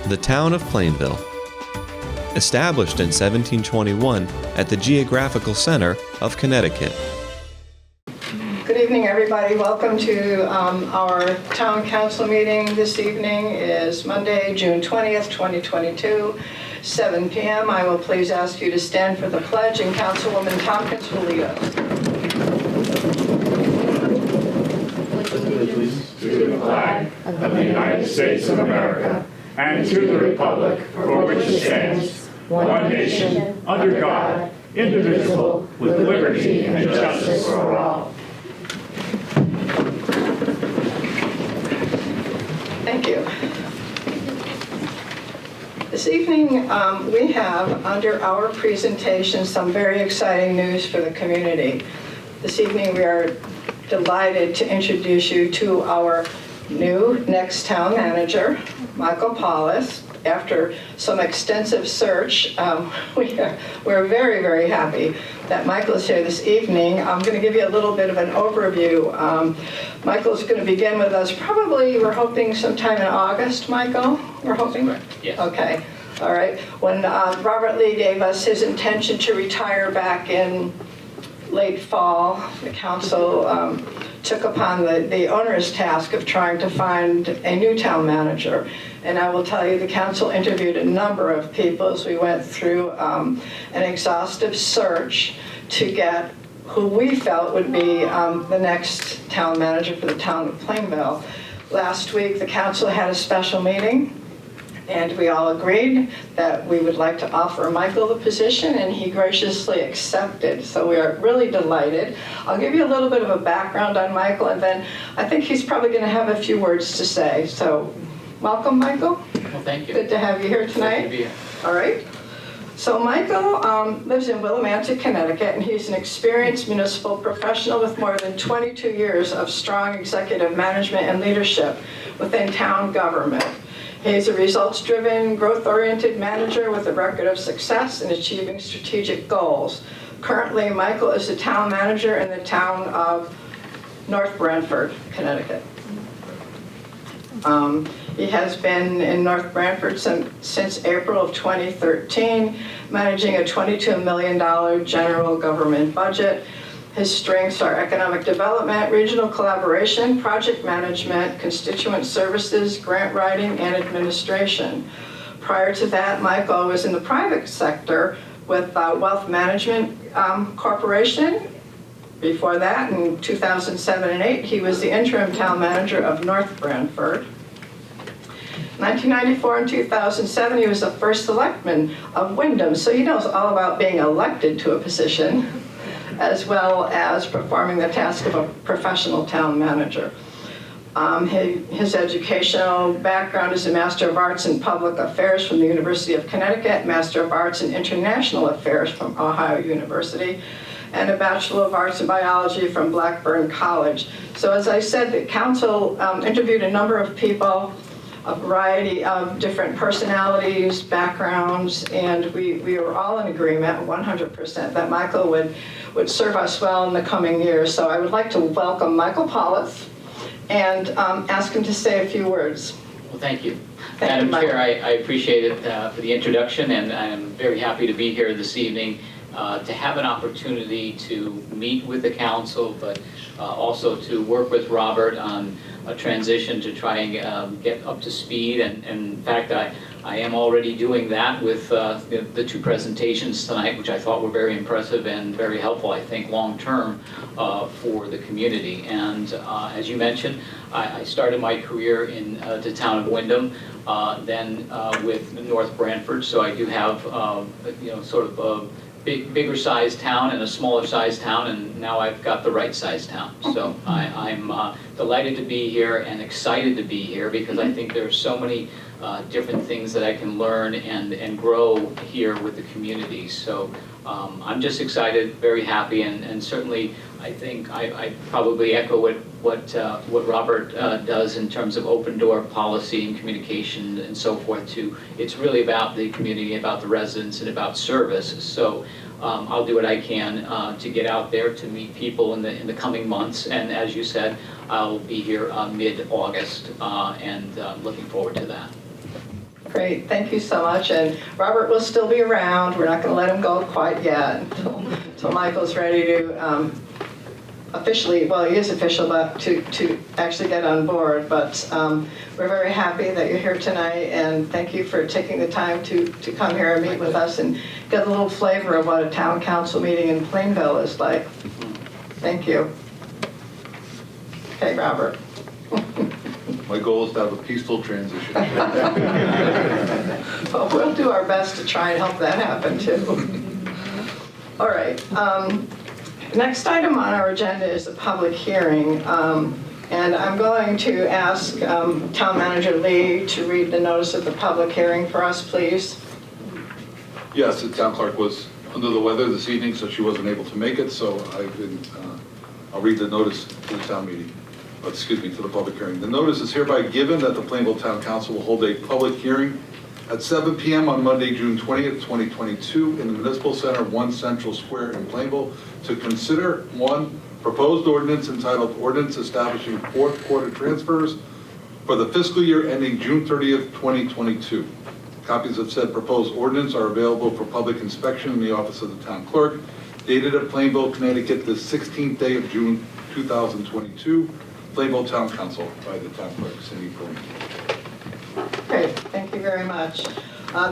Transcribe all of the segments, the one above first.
The town of Plainville. Established in 1721 at the geographical center of Connecticut. Good evening, everybody. Welcome to our town council meeting this evening. It is Monday, June 20th, 2022, 7 p.m. I will please ask you to stand for the pledge, and Councilwoman Tompkins will lead us. To the flag of the United States of America and to the republic for which it stands, one nation, under God, indivisible, with liberty and justice for all. Thank you. This evening, we have under our presentation some very exciting news for the community. This evening, we are delighted to introduce you to our new next town manager, Michael Paulus. After some extensive search, we're very, very happy that Michael is here this evening. I'm going to give you a little bit of an overview. Michael's going to begin with us probably, we're hoping sometime in August, Michael? We're hoping? Yes. Okay. All right. When Robert Lee gave us his intention to retire back in late fall, the council took upon the onerous task of trying to find a new town manager. And I will tell you, the council interviewed a number of people as we went through an exhaustive search to get who we felt would be the next town manager for the town of Plainville. Last week, the council had a special meeting, and we all agreed that we would like to offer Michael the position, and he graciously accepted. So we are really delighted. I'll give you a little bit of a background on Michael, and then I think he's probably going to have a few words to say. So welcome, Michael. Well, thank you. Good to have you here tonight. Good to be here. All right. So Michael lives in Willimantic, Connecticut, and he's an experienced municipal professional with more than 22 years of strong executive management and leadership within town government. He's a results-driven, growth-oriented manager with a record of success in achieving strategic goals. Currently, Michael is the town manager in the town of North Branford, Connecticut. He has been in North Branford since April of 2013, managing a $22 million general government budget. His strengths are economic development, regional collaboration, project management, constituent services, grant writing, and administration. Prior to that, Michael was in the private sector with Wealth Management Corporation. Before that, in 2007 and 8, he was the interim town manager of North Branford. 1994 and 2007, he was the first selectman of Wyndham, so he knows all about being elected to a position, as well as performing the task of a professional town manager. His educational background is a Master of Arts in Public Affairs from the University of Connecticut, Master of Arts in International Affairs from Ohio University, and a Bachelor of Arts in Biology from Blackburn College. So as I said, the council interviewed a number of people, a variety of different personalities, backgrounds, and we were all in agreement 100% that Michael would serve us well in the coming years. So I would like to welcome Michael Paulus and ask him to say a few words. Well, thank you. Thank you, Madam Chair, I appreciate it for the introduction, and I'm very happy to be here this evening to have an opportunity to meet with the council, but also to work with Robert on a transition to try and get up to speed. And in fact, I am already doing that with the two presentations tonight, which I thought were very impressive and very helpful, I think, long-term for the community. And as you mentioned, I started my career in the town of Wyndham, then with North Branford, so I do have, sort of a bigger sized town and a smaller sized town, and now I've got the right sized town. So I'm delighted to be here and excited to be here because I think there are so many different things that I can learn and grow here with the community. So I'm just excited, very happy, and certainly I think I probably echo what Robert does in terms of open door policy and communication and so forth too. It's really about the community, about the residents, and about service. So I'll do what I can to get out there to meet people in the coming months. And as you said, I'll be here mid-August, and looking forward to that. Great, thank you so much. And Robert will still be around. We're not going to let him go quite yet until Michael's ready to officially, well, he is official, but to actually get on board. But we're very happy that you're here tonight, and thank you for taking the time to come here and meet with us and get a little flavor of what a town council meeting in Plainville is like. Thank you. Okay, Robert. My goal is to have a peaceful transition. Well, we'll do our best to try and help that happen too. All right. Next item on our agenda is a public hearing. And I'm going to ask Town Manager Lee to read the notice of the public hearing for us, please. Yes, the town clerk was under the weather this evening, so she wasn't able to make it, so I'll read the notice to the town meeting. To the public hearing. The notice is hereby given that the Plainville Town Council will hold a public hearing at 7 p.m. on Monday, June 20th, 2022 in the Municipal Center, 1 Central Square in Plainville to consider 1, proposed ordinance entitled Ordinance Establishing Fourth Quarter Transfers for the fiscal year ending June 30th, 2022. Copies of said proposed ordinance are available for public inspection in the office of the town clerk, dated at Plainville, Connecticut, the 16th day of June 2022. Plainville Town Council by the town clerk, Cindy Coleman. Great, thank you very much.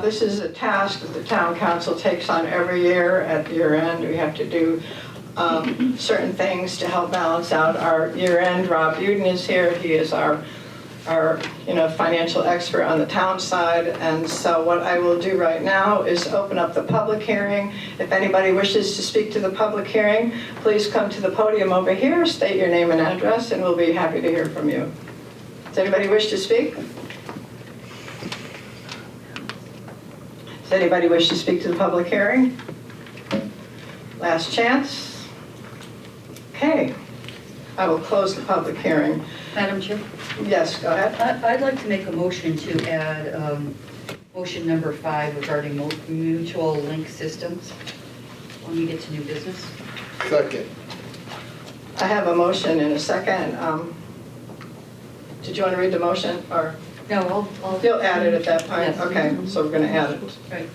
This is a task that the town council takes on every year. At year end, we have to do certain things to help balance out our year end. Rob Uden is here. He is our financial expert on the town side. And so what I will do right now is open up the public hearing. If anybody wishes to speak to the public hearing, please come to the podium over here, state your name and address, and we'll be happy to hear from you. Does anybody wish to speak? Does anybody wish to speak to the public hearing? Last chance. Okay, I will close the public hearing. Madam Chair, Yes, go ahead. I'd like to make a motion to add motion number 5 regarding mutual link systems when we get to new business. Second. I have a motion and a second. Did you want to read the motion, or No, I'll... you'll add it at that point? Yes. Okay, so we're going to add it. Right.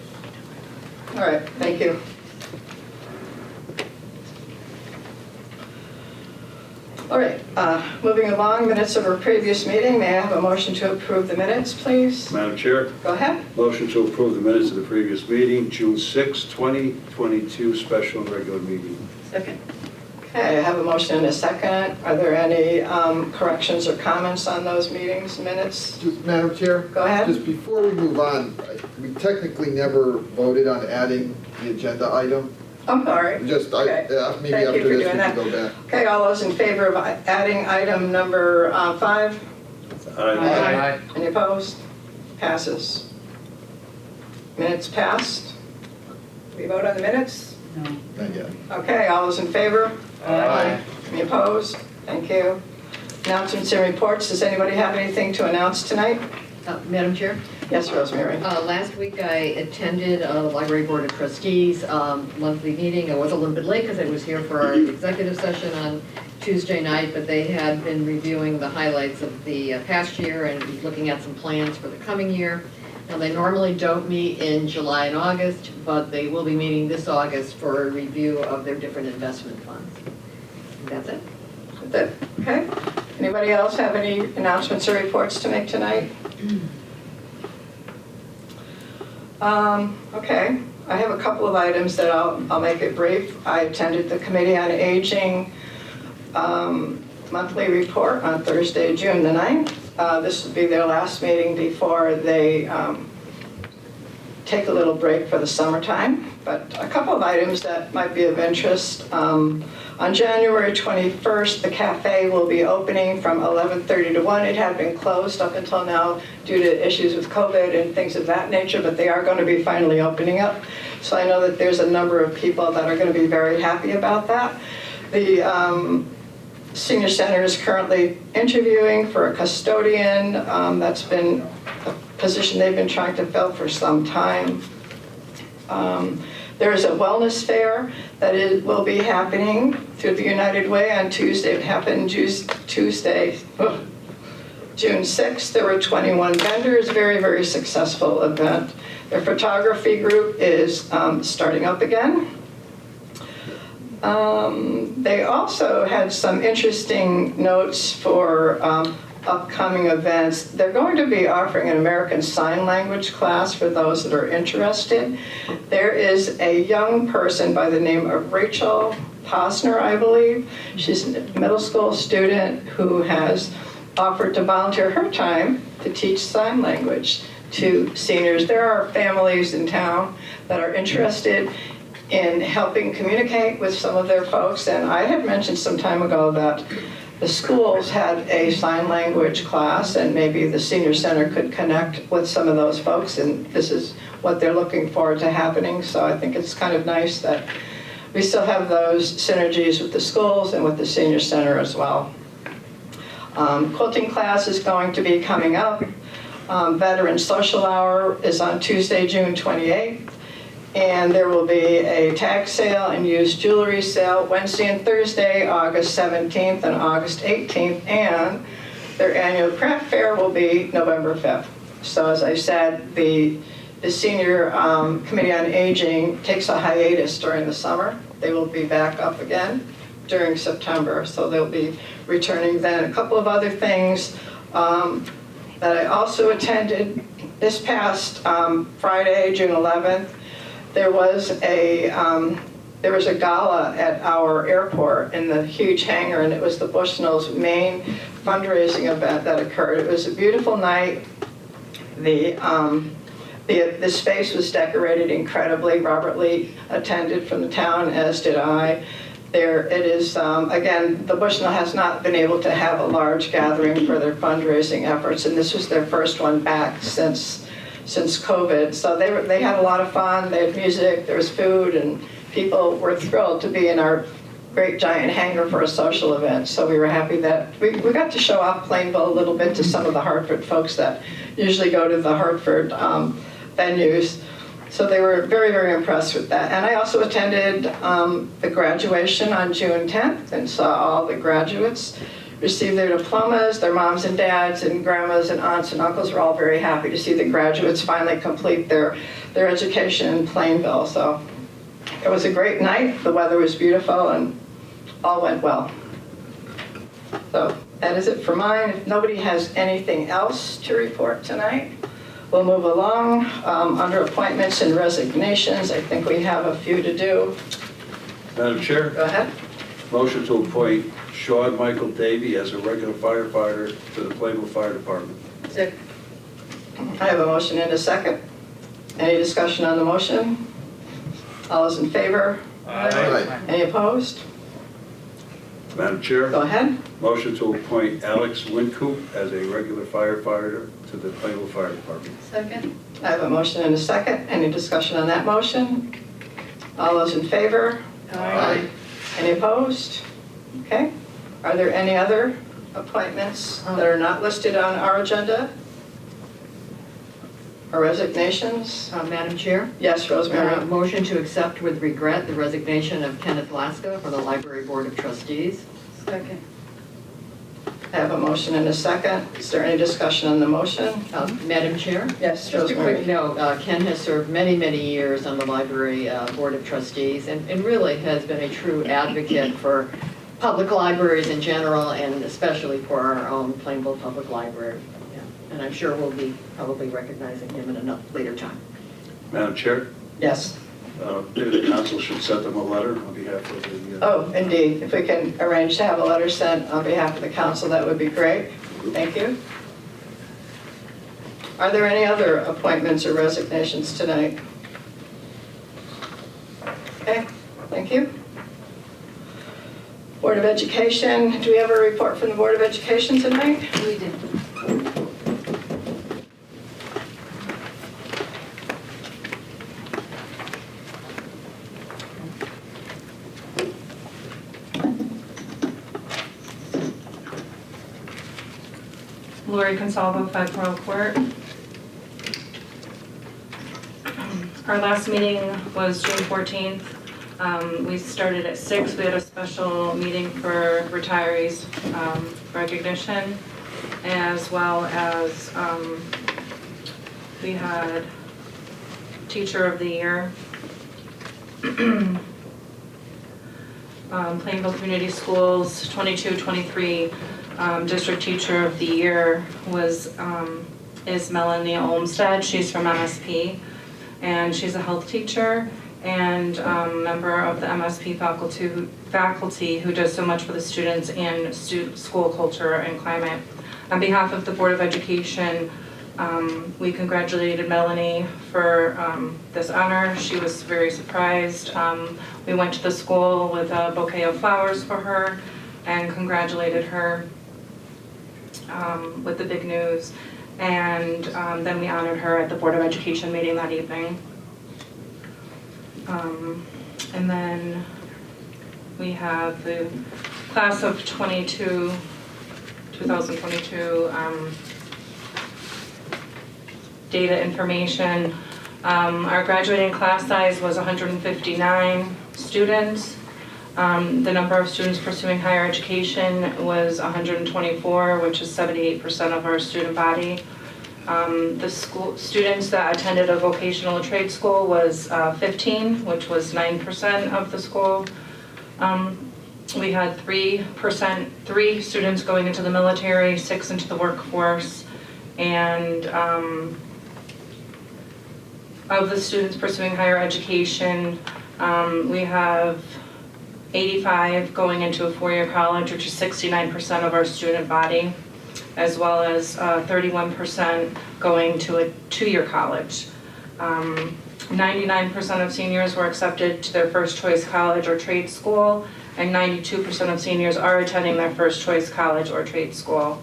All right, thank you. All right, moving along, minutes of our previous meeting. May I have a motion to approve the minutes, please? Madam Chair, Go ahead. motion to approve the minutes of the previous meeting, June 6, 2022, special and regular meeting. Second. Okay, I have a motion and a second. Are there any corrections or comments on those meetings minutes? Just, Madam Chair? Go ahead. Just before we move on, we technically never voted on adding the agenda item. I'm sorry. Just, Okay. maybe Thank you after for this we doing can that. go back. Okay, all those in favor of adding item number 5? Aye. Any opposed? Passes. Minutes passed. We vote on the minutes? No. Not yet. Okay, all those in favor? Aye. Any opposed? Thank you. Announcements and reports. Does anybody have anything to announce tonight? Madam Chair, Yes, Rosemary. last week I attended the Library Board of Trustees monthly meeting. I was a little bit late because I was here for our executive session on Tuesday night, but they had been reviewing the highlights of the past year and looking at some plans for the coming year. Now, they normally don't meet in July and August, but they will be meeting this August for a review of their different investment funds. And that's it. That's it. Okay. Anybody else have any announcements or reports to make tonight? Okay. I have a couple of items that I'll make it brief. I attended the Committee on Aging monthly report on Thursday, June the 9th. This will be their last meeting before they take a little break for the summertime. But a couple of items that might be of interest. On January 21st, the cafe will be opening from 11:30 to 1. It had been closed up until now due to issues with COVID and things of that nature, but they are going to be finally opening up. So I know that there's a number of people that are going to be very happy about that. The Senior Center is currently interviewing for a custodian. That's been a position they've been trying to fill for some time. There is a wellness fair that will be Happening through the United Way on Tuesday. It happened Tuesday, June 6th, there were 21 vendors, very, very successful event. Their photography group is starting up again. They also had some interesting notes for upcoming events. They're going to be offering an American Sign Language class for those that are interested. There is a young person by the name of Rachel Posner, I believe. She's a middle school student who has offered to volunteer her time to teach sign language to seniors. There are families in town that are interested in helping communicate with some of their folks, and I had mentioned some time ago that the schools had a sign language class, and maybe the senior center could connect with some of those folks, and this is what they're looking forward to happening. So I think it's kind of nice that we still have those synergies with the schools and with the senior center as well. Quilting class is going to be coming up. Veteran Social Hour is on Tuesday, June 28th. And there will be a tag sale and used jewelry sale Wednesday and Thursday, August 17th and August 18th. And their annual craft fair will be November 5th. So as I said, the Senior Committee on Aging takes a hiatus during the summer. They will be back up again during September. So they'll be returning then. A couple of other things that I also attended this past Friday, June 11th. There was a gala at our airport in the huge hangar, and it was the Bushnell's main fundraising event that occurred. It was a beautiful night. The space was decorated incredibly. Robert Lee attended from the town, as did I. There it is, again, the Bushnell has not been able to have a large gathering for their fundraising efforts, and this was their first one back since COVID. So they had a lot of fun. They had music, there was food, and people were thrilled to be in our great giant hangar for a social event. So we were happy that we got to show off Plainville a little bit to some of the Hartford folks that usually go to the Hartford venues. So they were very, very impressed with that. And I also attended the graduation on June 10th and saw all the graduates receive their diplomas. Their moms and dads and grandmas and aunts and uncles were all very happy to see the graduates finally complete their education in Plainville. So it was a great night. The weather was beautiful and all went well. So that is it for mine. If nobody has anything else to report tonight, we'll move along. Under appointments and resignations, I think we have a few to do. Madam Chair, Go ahead. motion to appoint Sean Michael Davey as a regular firefighter to the Plainville Fire Department. Second. I have a motion and a second. Any discussion on the motion? All those in favor? Aye. Any opposed? Madam Chair, Go ahead. motion to appoint Alex Wincoop as a regular firefighter to the Plainville Fire Department. Second. I have a motion and a second. Any discussion on that motion? All those in favor? Aye. Any opposed? Okay. Are there any other appointments that are not listed on our agenda? Or resignations? Madam Chair? Yes, Rosemary. Motion to accept with regret the resignation of Kenneth Laska from the Library Board of Trustees. Second. I have a motion and a second. Is there any discussion on the motion? Madam Chair? Yes, Just a Rosemary. quick note, Ken has served many, many years on the Library Board of Trustees and really has been a true advocate for public libraries in general and especially for our own Plainville Public Library. Yeah. And I'm sure we'll be probably recognizing him in a later time. Madam Chair, Yes. the council should send them a letter on behalf of the... Oh, indeed. If we can arrange to have a letter sent on behalf of the council, that would be great. Thank you. Are there any other appointments or resignations tonight? Okay, thank you. Board of Education, do we have a report from the Board of Education tonight? We did. Lori Consalvo, 5 Royal Court. Our last meeting was June 14th. We started at 6. We had a special meeting for retirees recognition. as well as we had Teacher of the Year. Plainville Community Schools 22-23 District Teacher of the Year is Melanie Olmstead. She's from MSP, and she's a health teacher and member of the MSP faculty who does so much for the students and school culture and climate. On behalf of the Board of Education, we congratulated Melanie for this honor. She was very surprised. We went to the school with a bouquet of flowers for her and congratulated her with the big news. And then we honored her at the Board of Education meeting that evening. And then we have the class of 2022, data information. Our graduating class size was 159 students. The number of students pursuing higher education was 124, which is 78% of our student body. The students that attended a vocational trade school was 15, which was 9% of the school. We had 3 students going into the military, 6 into the workforce, and of the students pursuing higher education, we have 85 going into a 4-year college, which is 69% of our student body, as well as 31% going to a 2-year college. 99% of seniors were accepted to their first choice college or trade school, and 92% of seniors are attending their first choice college or trade school.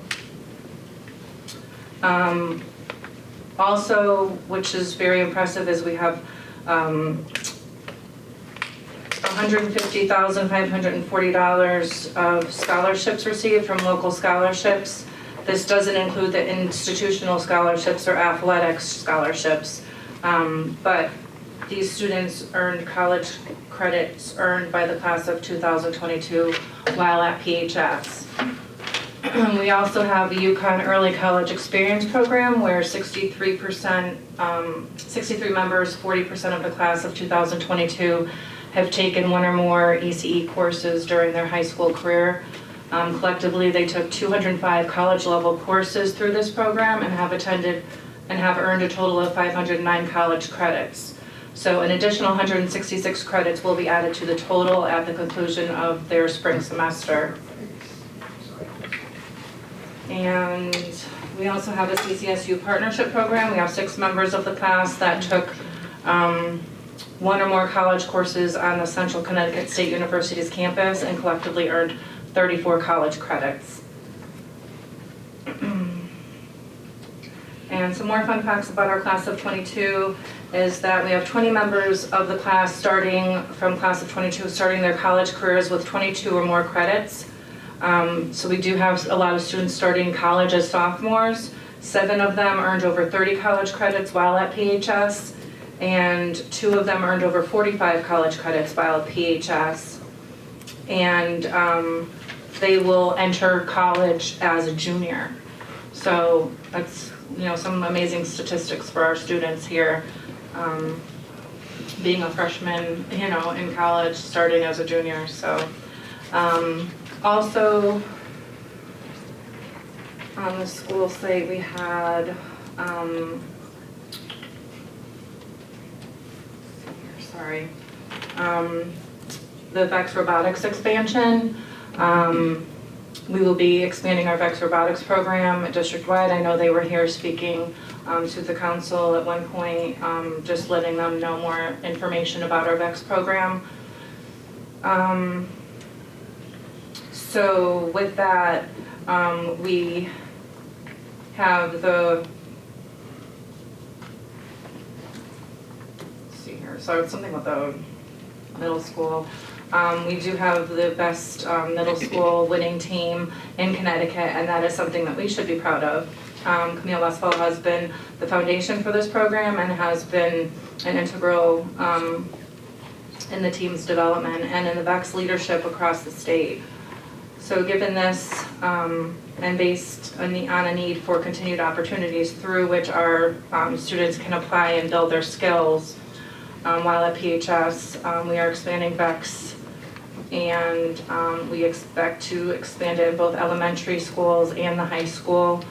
Also, which is very impressive, is we have $150,540 of scholarships received from local scholarships. This doesn't include the institutional scholarships or athletics scholarships, but these students earned college credits earned by the class of 2022 while at PHS. We also have the UConn Early College Experience Program, where 63 members, 40% of the class of 2022 have taken 1 or more ECE courses during their high school career. Collectively, they took 205 college-level courses through this program and have attended and have earned a total of 509 college credits. So an additional 166 credits will be added to the total at the conclusion of their spring semester. And we also have a CCSU partnership program. We have 6 members of the class that took 1 or more college courses on the Central Connecticut State University's campus and collectively earned 34 college credits. And some more fun facts about our class of 22 is that we have 20 members of the class starting their college careers with 22 or more credits. So we do have a lot of students starting college as sophomores. 7 of them earned over 30 college credits while at PHS, and 2 of them earned over 45 college credits while at PHS. And they will enter college as a junior. So that's, some amazing statistics for our students here. Being a freshman, in college, starting as a junior. So also on the school site we had the VEX Robotics expansion. We will be expanding our VEX Robotics program district-wide. I know they were here speaking to the council at one point, just letting them know more information about our VEX program. So with that, we have so something with the middle school. We do have the best middle school winning team in Connecticut, and that is something that we should be proud of. Camille Westfall has been the foundation for this program and has been an integral in the team's development and in the VEX leadership across the state. So given this, and based on a need for continued opportunities through which our students can apply and build their skills, while at PHS, we are expanding VEX, and we expect to expand it in both elementary schools and the high school.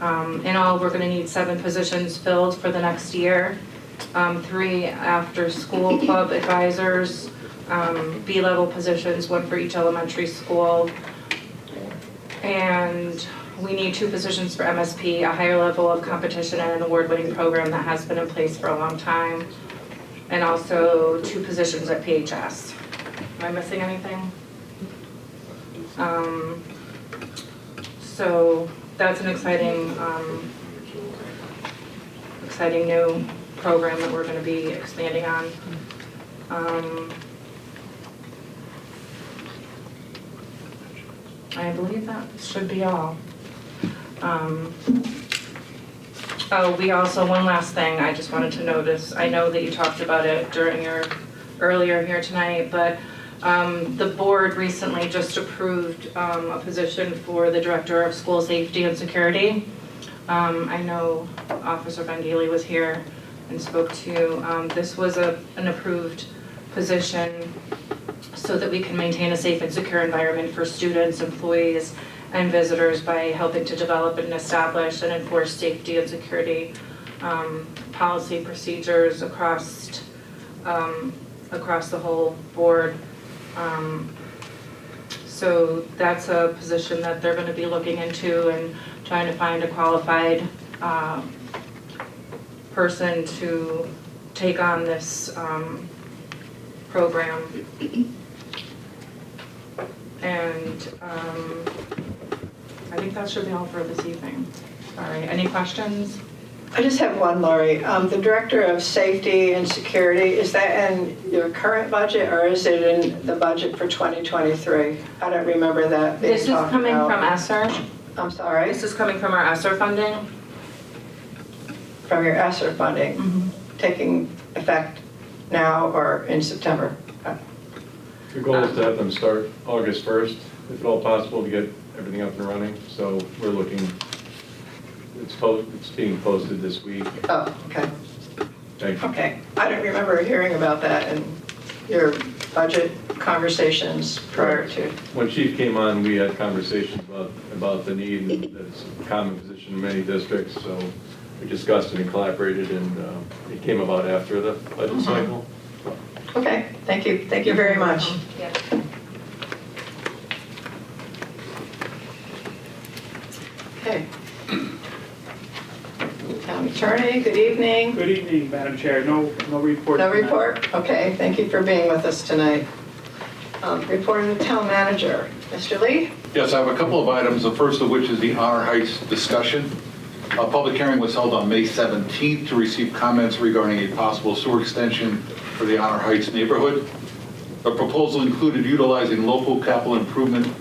In all, we're going to need 7 positions filled for the next year. 3 after-school club advisors, B-level positions, 1 for each elementary school. And we need 2 positions for MSP, a higher level of competition and an award-winning program that has been in place for a long time. And also 2 positions at PHS. Am I missing anything? So that's an exciting new program that we're going to be expanding on. I believe that should be all. Oh, we also, one last thing I just wanted to notice. I know that you talked about it during your earlier here tonight, but the board recently just approved a position for the Director of School Safety and Security. I know Officer Vangeli was here and spoke to. This was an approved position so that we can maintain a safe and secure environment for students, employees, and visitors by helping to develop and establish and enforce safety and security policy procedures across the whole board. So that's a position that they're going to be looking into and trying to find a qualified person to take on this program. And I think that should be all for this evening. Sorry, any questions? I just have one, Lori. The Director of Safety and Security, is that in your current budget or is it in the budget for 2023? I don't remember that being This is talked coming about. from ESSER. I'm sorry? This is coming from our ESSER funding. From your ESSER funding, taking effect now or in September? The goal is to have them start August 1st, if at all possible, to get everything up and running. So we're looking, it's being posted this week. Oh, okay. Thank you. Okay. I don't remember hearing about that in your budget conversations prior to. When Chief came on, we had conversations about the need, and it's a common position in many districts. So we discussed it and collaborated, and it came about after the budget cycle. Okay, thank you. Thank you very much. Yeah. Okay. Town Attorney, good evening. Good evening, Madam Chair. No report. No tonight. report? Okay, thank you for being with us tonight. Report of the Town Manager. Mr. Lee? Yes, I have a couple of items, the first of which is the Honor Heights discussion. A public hearing was held on May 17th to receive comments regarding a possible sewer extension for the Honor Heights neighborhood. The proposal included utilizing local capital improvement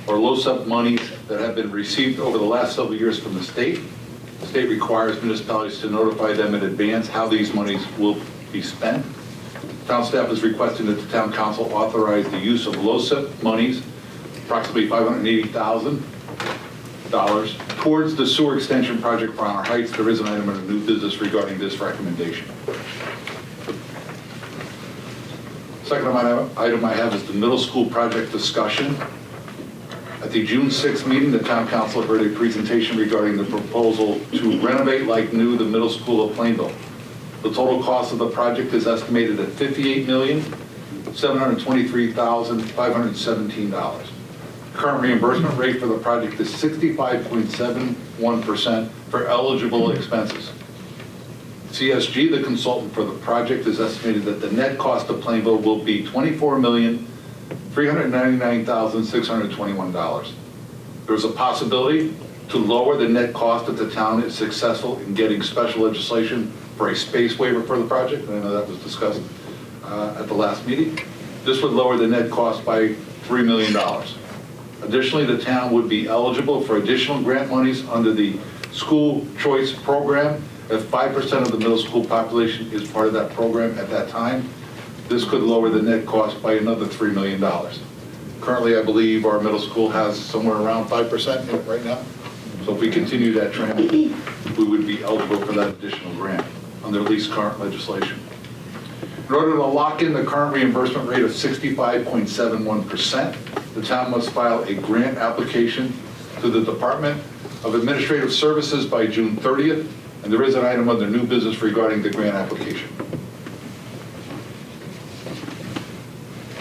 or LOSUP monies that have been received over the last several years from the state. The state requires municipalities to notify them in advance how these monies will be spent. Town staff is requesting that the town council authorize the use of LOSUP monies, approximately $580,000, towards the sewer extension project for Honor Heights. There is an item in a new business regarding this recommendation. Second item I have is the middle school project discussion. At the June 6th meeting, the town council heard a presentation regarding the proposal to renovate like new the middle school of Plainville. The total cost of the project is estimated at $58,723,517. Current reimbursement rate for the project is 65.71% for eligible expenses. CSG, the consultant for the project, has estimated that the net cost of Plainville will be $24,399,621. There's a possibility to lower the net cost if the town is successful in getting special legislation for a space waiver for the project. I know that was discussed at the last meeting. This would lower the net cost by $3 million. Additionally, the town would be eligible for additional grant monies under the school choice program if 5% of the middle school population is part of that program at that time. This could lower the net cost by another $3 million. Currently, I believe our middle school has somewhere around 5% in it right now. So if we continue that trend, we would be eligible for that additional grant under at least current legislation. In order to lock in the current reimbursement rate of 65.71%, the town must file a grant application to the Department of Administrative Services by June 30th, and there is an item under new business regarding the grant application.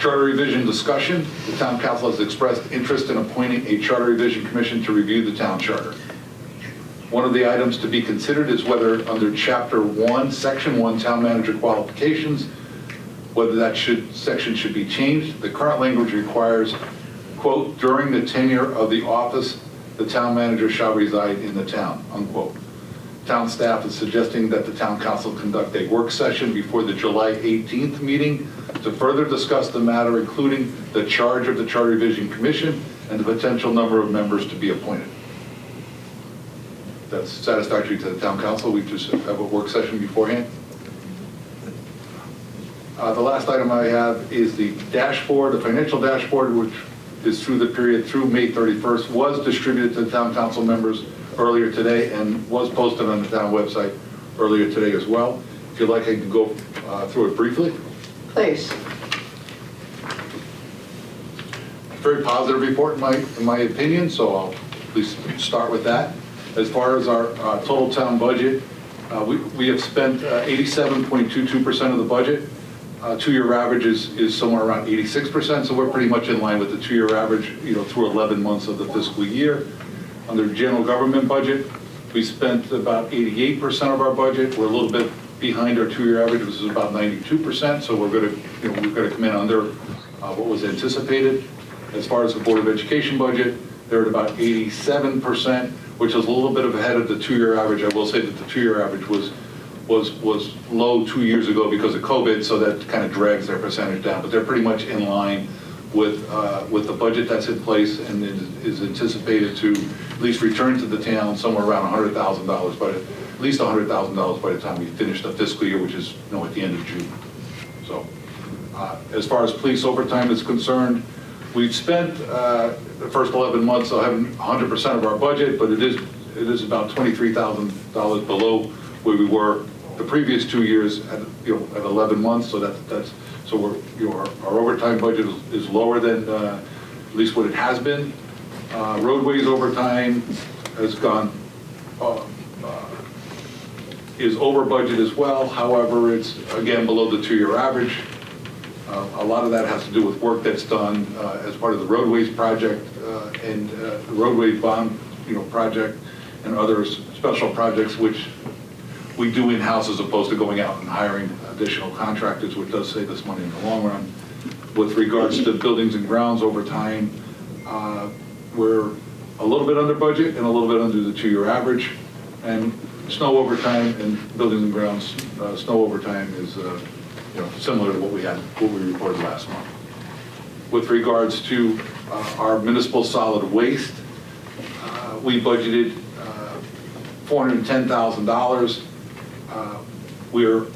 Charter revision discussion. The town council has expressed interest in appointing a charter revision commission to review the town charter. One of the items to be considered is whether under Chapter 1, Section 1, Town Manager Qualifications, whether that section should be changed. The current language requires, quote, during the tenure of the office, the town manager shall reside in the town, unquote. Town staff is suggesting that the town council conduct a work session before the July 18th meeting to further discuss the matter, including the charge of the Charter Revision Commission and the potential number of members to be appointed. That's satisfactory to the town council. We just have a work session beforehand. The last item I have is the dashboard, the financial dashboard, which is through the period through May 31st, was distributed to the town council members earlier today and was posted on the town website earlier today as well. If you'd like, I can go through it briefly. Please. Very positive report in my opinion, so I'll at least start with that. As far as our total town budget, we have spent 87.22% of the budget. Two-year average is somewhere around 86%, so we're pretty much in line with the two-year average, through 11 months of the fiscal year. Under general government budget, we spent about 88% of our budget. We're a little bit behind our two-year average, which is about 92%, so we're going to, we've got to come in under what was anticipated. As far as the Board of Education budget, they're at about 87%, which is a little bit ahead of the two-year average. I will say that the two-year average was low 2 years ago because of COVID, so that kind of drags their percentage down. But they're pretty much in line with the budget that's in place and is anticipated to at least return to the town somewhere around $100,000, but at least $100,000 by the time we finish the fiscal year, which is at the end of June. So as far as police overtime is concerned, we've spent the first 11 months 100% of our budget, but it is about $23,000 below where we were the previous 2 years at 11 months. So our overtime budget is lower than at least what it has been. Roadways overtime has gone is over budget as well. However, it's again below the two-year average. A lot of that has to do with work that's done as part of the roadways project and the roadway bond project and other special projects which we do in-house as opposed to going out and hiring additional contractors, which does save us money in the long run. With regards to buildings and grounds overtime, we're a little bit under budget and a little bit under the two-year average. And snow overtime and buildings and grounds, snow overtime is similar to what we reported last month. With regards to our municipal solid waste, we budgeted $410,000. We're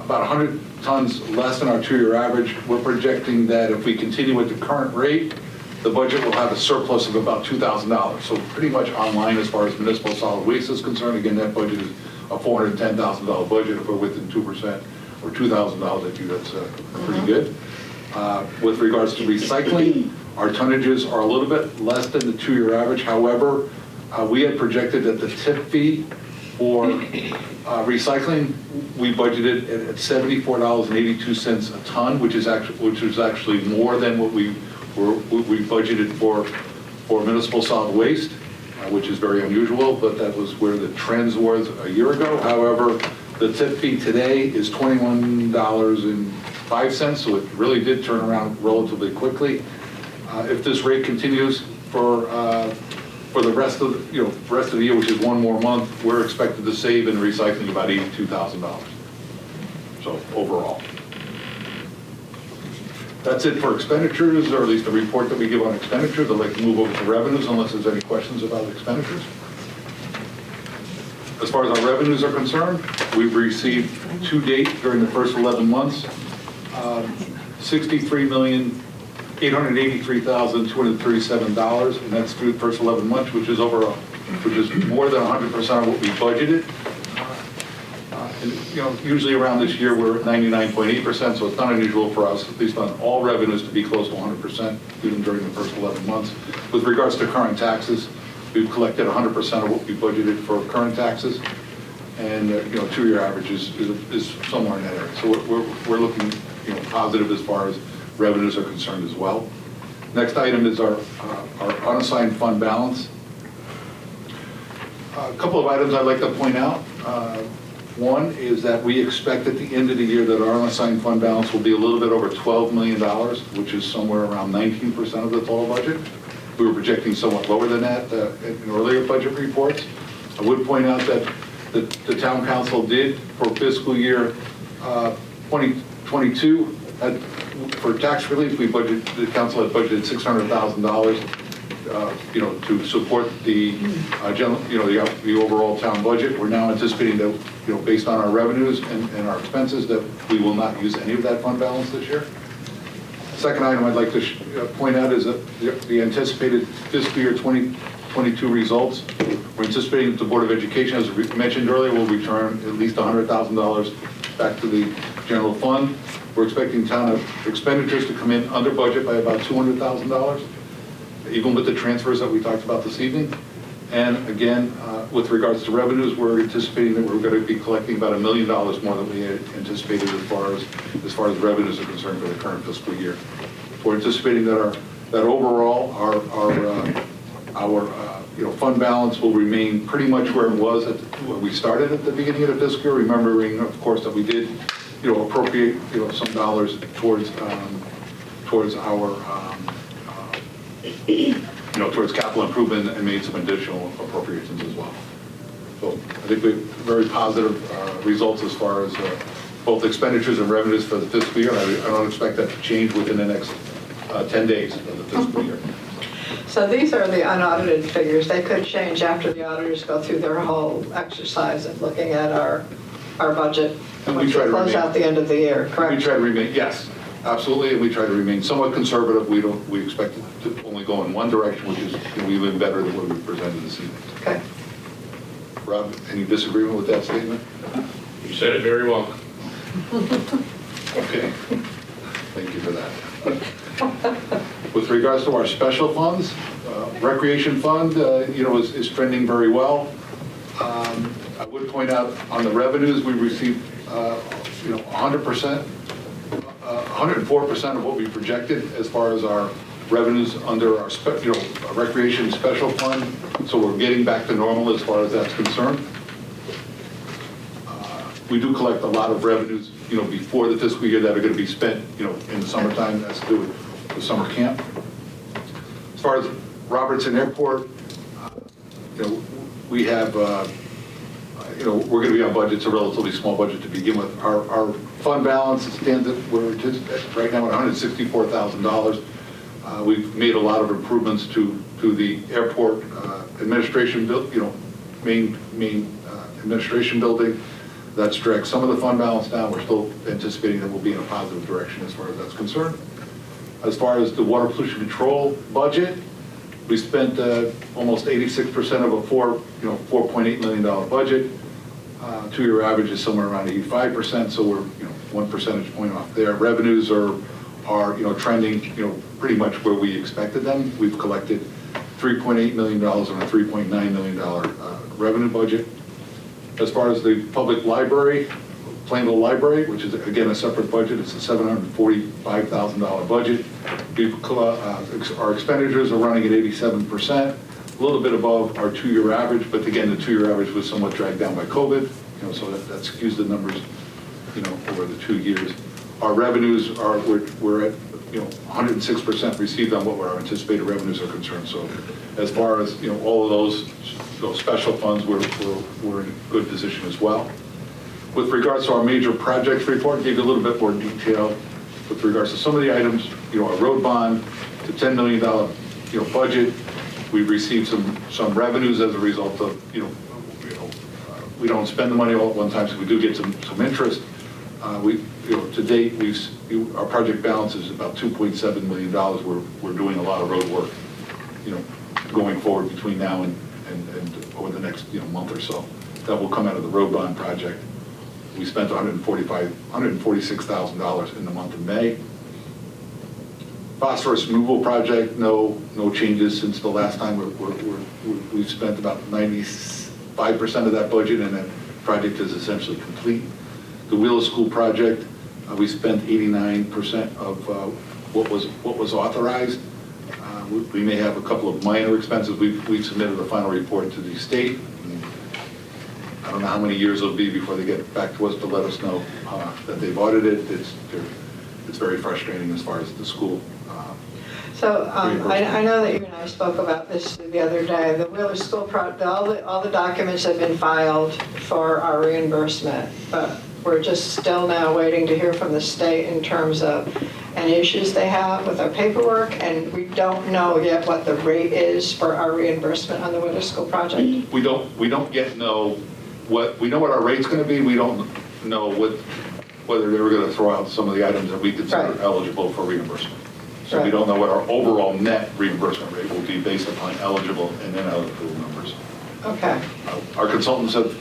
about 100 tons less than our two-year average. We're projecting that if we continue at the current rate, the budget will have a surplus of about $2,000. So pretty much online as far as municipal solid waste is concerned. Again, that budget is a $410,000 budget. If we're within 2% or $2,000, I think that's pretty good. With regards to recycling, our tonnages are a little bit less than the two-year average. However, we had projected that the tip fee for recycling, we budgeted at $74.82 a ton, which is actually more than what we budgeted for municipal solid waste, which is very unusual, but that was where the trends was a year ago. However, the tip fee today is $21.05, so it really did turn around relatively quickly. If this rate continues for the rest of the year, which is one more month, we're expected to save in recycling about $82,000. So overall. That's it for expenditures, or at least the report that we give on expenditures. I'd like to move over to revenues unless there's any questions about expenditures. As far as our revenues are concerned, we've received to date during the first 11 months, $883,237, and that's through the first 11 months, which is more than 100% of what we budgeted. And, usually around this year, we're at 99.8%, so it's not unusual for us, at least on all revenues, to be close to 100%, even during the first 11 months. With regards to current taxes, we've collected 100% of what we budgeted for current taxes, and, 2-year average is somewhere in that area. So we're looking, positive as far as revenues are concerned as well. Next item is our unassigned fund balance. A couple of items I'd like to point out. One is that we expect at the end of the year that our unassigned fund balance will be a little bit over $12 million, which is somewhere around 19% of the total budget. We were projecting somewhat lower than that in earlier budget reports. I would point out that the town council did, for fiscal year 2022, for tax relief, the council had budgeted $600,000, to support the the overall town budget. We're now anticipating that, based on our revenues and our expenses, that we will not use any of that fund balance this year. Second item I'd like to point out is that the anticipated fiscal year 2022 results. We're anticipating that the Board of Education, as we mentioned earlier, will return at least $100,000 back to the general fund. We're expecting town expenditures to come in under budget by about $200,000, even with the transfers that we talked about this evening. And again, with regards to revenues, we're anticipating that we're going to be collecting about $1 million more than we had anticipated as far as revenues are concerned for the current fiscal year. We're anticipating that overall our fund balance will remain pretty much where it was when we started at the beginning of the fiscal year, remembering, of course, that we did appropriate some dollars towards our towards capital improvement, and made some additional appropriations as well. So I think we have very positive results as far as both expenditures and revenues for the fiscal year. I don't expect that to change within the next 10 days of the fiscal year. So these are the unaudited figures. They could change after the auditors go through their whole exercise of looking at our budget, And we which try will to close out the end of the year, correct? We try to remain, yes, absolutely, and we try to remain somewhat conservative. We expect it to only go in one direction, which is even better than what we presented this evening. Okay. Rob, any disagreement with that statement? You said it very well. Okay, thank you for that. With regards to our special funds, recreation fund, is trending very well. I would point out on the revenues, we received, 100%, 104% of what we projected as far as our revenues under our recreation special fund. So we're getting back to normal as far as that's concerned. We do collect a lot of revenues, before the fiscal year that are going to be spent, in the summertime. That's to do with the summer camp. As far as Robertson Airport, we have, we're going to be on budget. It's a relatively small budget to begin with. Our fund balance stands at, right now at $164,000. We've made a lot of improvements to the airport administration, main administration building. That's dragged some of the fund balance down. We're still anticipating that we'll be in a positive direction as far as that's concerned. As far as the water pollution control budget, we spent almost 86% of a $4.8 million budget. 2-year average is somewhere around 85%, so we're 1 percentage point off there. Revenues are trending pretty much where we expected them. We've collected $3.8 million on a $3.9 million revenue budget. As far as the public library, Plainville Library, which is again a separate budget, it's a $745,000 budget. Our expenditures are running at 87%, a little bit above our 2-year average, but again, the 2-year average was somewhat dragged down by COVID, so that skews the numbers, over the 2 years. Our revenues are, we're at, 106% received on what our anticipated revenues are concerned. So as far as, all of those special funds, we're in a good position as well. With regards to our major projects report, give you a little bit more detail with regards to some of the items, our road bond, the $10 million, budget. We've received some revenues as a result of, we don't spend the money all at one time, so we do get some interest. To date, our project balance is about $2.7 million. We're doing a lot of road work, going forward between now and over the next, month or so. That will come out of the road bond project. We spent $146,000 in the month of May. Phosphorus removal project, no changes since the last time. We've spent about 95% of that budget, and that project is essentially complete. The Wheeler School project, we spent 89% of what was authorized. We may have a couple of minor expenses. We've submitted a final report to the state. I don't know how many years it'll be before they get back to us to let us know that they've audited. It's very frustrating as far as the school. So I know that you and I spoke about this the other day. The Wheeler School project, all the documents have been filed for our reimbursement, but we're just still now waiting to hear from the state in terms of any issues they have with our paperwork, and we don't know yet what the rate is for our reimbursement on the Wheeler School project. We don't yet know we know what our rate's going to be. We don't know whether they were going to throw out some of the items that we consider eligible for reimbursement. So we don't know what our overall net reimbursement rate will be based upon eligible and ineligible numbers. Okay. Our consultants have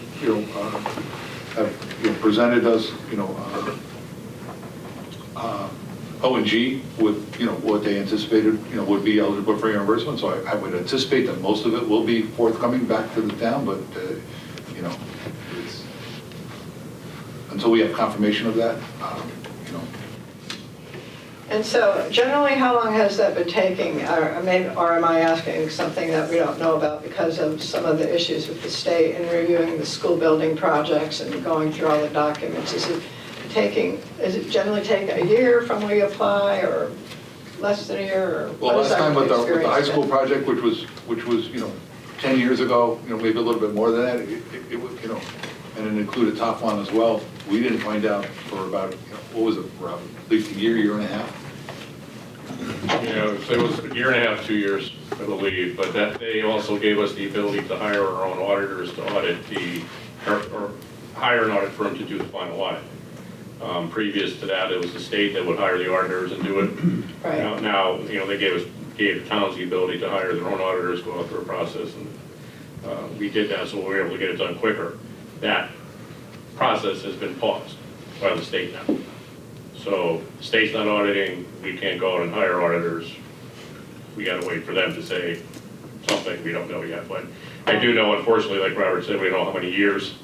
presented us, O&G with, what they anticipated, would be eligible for reimbursement. So I would anticipate that most of it will be forthcoming back to the town, but, it's, until we have confirmation of that, And so generally, how long has that been taking? Or am I asking something that we don't know about because of some of the issues with the state in reviewing the school building projects and going through all the documents? Does it generally take a year from when we apply, or less than a year? Or well, last time with the high school project, which was 10 years ago, maybe a little bit more than that, it was, and it included top one as well. We didn't find out for about, what was it, Rob? At least a year and a half? So it was a year and a half, 2 years, I believe, but that they also gave us the ability to hire our own auditors to audit or hire an audit firm to do the final audit. Previous to that, it was the state that would hire the auditors and do it. Right. Now, they gave towns the ability to hire their own auditors, go through a process, and we did that, so we were able to get it done quicker. That process has been paused by the state now. So the state's not auditing, we can't go out and hire auditors. We gotta wait for them to say something, we don't know yet. But I do know, unfortunately, like Robert said, we don't know how many years.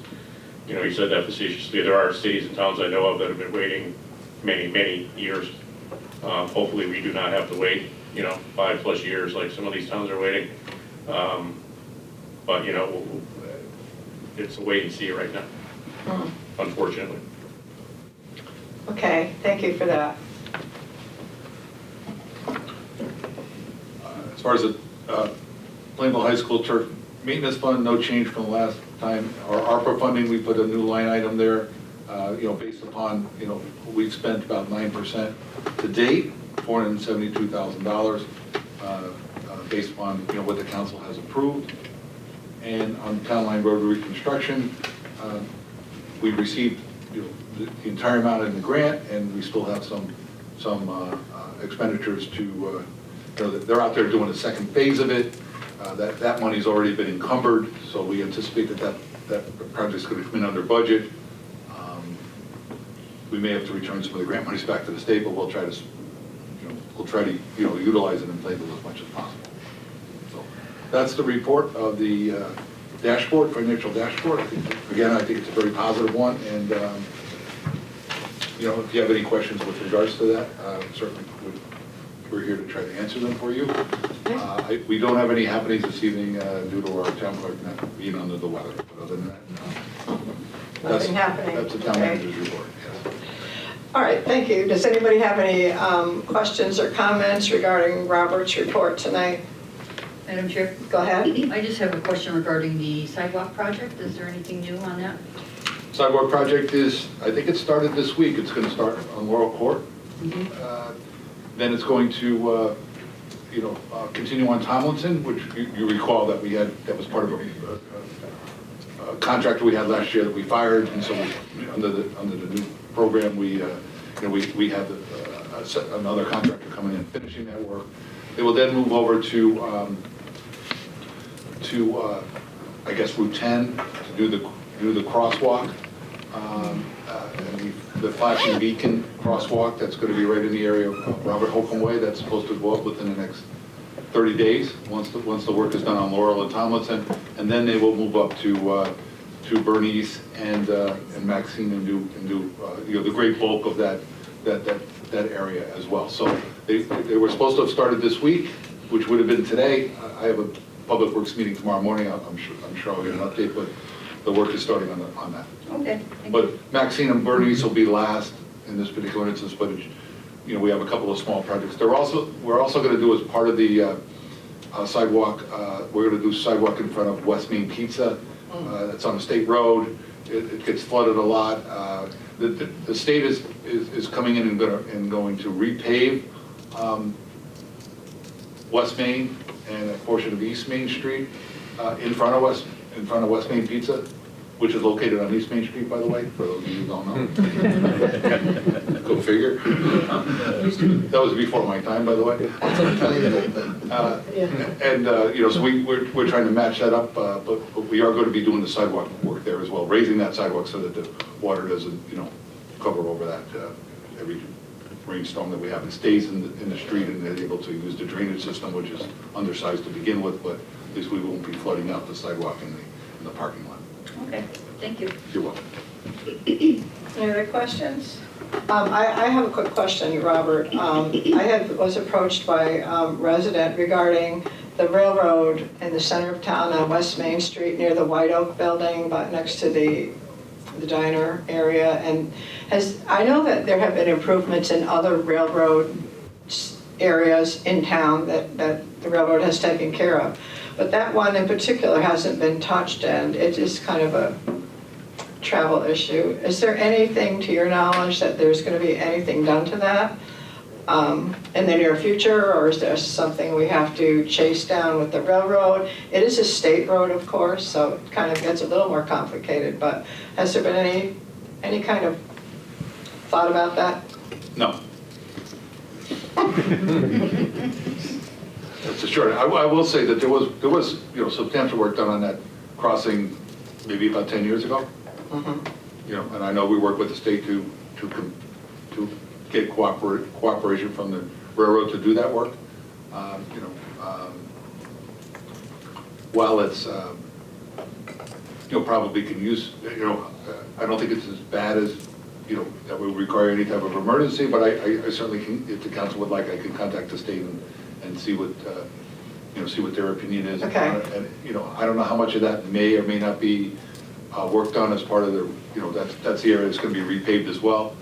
He said that facetiously. There are cities and towns I know of that have been waiting many, many years. Hopefully we do not have to wait, 5+ years like some of these towns are waiting. But, it's a wait and see right now, unfortunately. Okay, thank you for that. As far as the Plainville High School turf maintenance fund, no change from the last time. Our ARPA funding, we put a new line item there, based upon, we've spent about 9% to date, $472,000, based upon, what the council has approved. And on Town Line Road reconstruction, we received, the entire amount in the grant, and we still have some expenditures to, they're out there doing the second phase of it. That money's already been encumbered, so we anticipate that project's going to come in under budget. We may have to return some of the grant monies back to the state, but we'll try to utilize it in Plainville as much as possible. So that's the report of the dashboard, financial dashboard. I think it's a very positive one, and if you have any questions with regards to that, certainly we're here to try to answer them for you. We don't have any happenings this evening due to our town clerk not being under the weather. But other than that, Nothing happening. That's the town manager's report. Yes. All right, thank you. Does anybody have any questions or comments regarding Robert's report tonight? Madam Chair? Go ahead. I just have a question regarding the sidewalk project. Is there anything new on that? Sidewalk project is, I think it started this week. It's going to start on Laurel Court. Then it's going to, continue on Tomlinson, which you recall that we had, that was part of a contractor we had last year that we fired, and so under the new program. We have another contractor coming in, finishing that work. They will then move over to I guess, Route 10 to do the crosswalk. And the flashing beacon crosswalk, that's going to be right in the area of Robert Holcomb Way. That's supposed to go up within the next 30 days, once the work is done on Laurel and Tomlinson. And then they will move up to Bernice and Maxine and do the great bulk of that area as well. So they were supposed to have started this week, which would have been today. I have a Public Works meeting tomorrow morning. I'm sure I'll get an update, but the work is starting on that. Okay. But Maxine and Bernice will be last in this particular instance, but we have a couple of small projects. We're also going to do, as part of the sidewalk, we're going to do sidewalk in front of West Main Pizza. That's on a state road. It gets flooded a lot. The state is coming in and going to repave West Main and a portion of East Main Street in front of West Main Pizza, which is located on East Main Street, by the way, for those of you who don't know. Go figure. That was before my time, by the way. So we're trying to match that up, but we are going to be doing the sidewalk work there as well, raising that sidewalk so that the water doesn't, cover over that every rainstorm that we have. It stays in the street, and they're able to use the drainage system, which is undersized to begin with, but at least we won't be flooding out the sidewalk in the parking lot. Okay, thank you. You're welcome. Any other questions? I have a quick question, Robert. I was approached by a resident regarding the railroad in the center of town on West Main Street near the White Oak building, but next to the diner area. And I know that there have been improvements in other railroad areas in town that the railroad has taken care of. But that one in particular hasn't been touched, and it is kind of a travel issue. Is there anything, to your knowledge, that there's going to be anything done to that in the near future, or is there something we have to chase down with the railroad? It is a state road, of course, so it kind of gets a little more complicated, but has there been any kind of thought about that? No. That's a short. I will say that there was substantial work done on that crossing maybe about 10 years ago. Mm-hmm. And I know we work with the state to get cooperation from the railroad to do that work. While it's probably can use, I don't think it's as bad as that would require any type of emergency, but I certainly can, if the council would like, I can contact the state and see what see what their opinion is. Okay. And I don't know how much of that may or may not be worked on as part of the that's the area that's going to be repaved as well.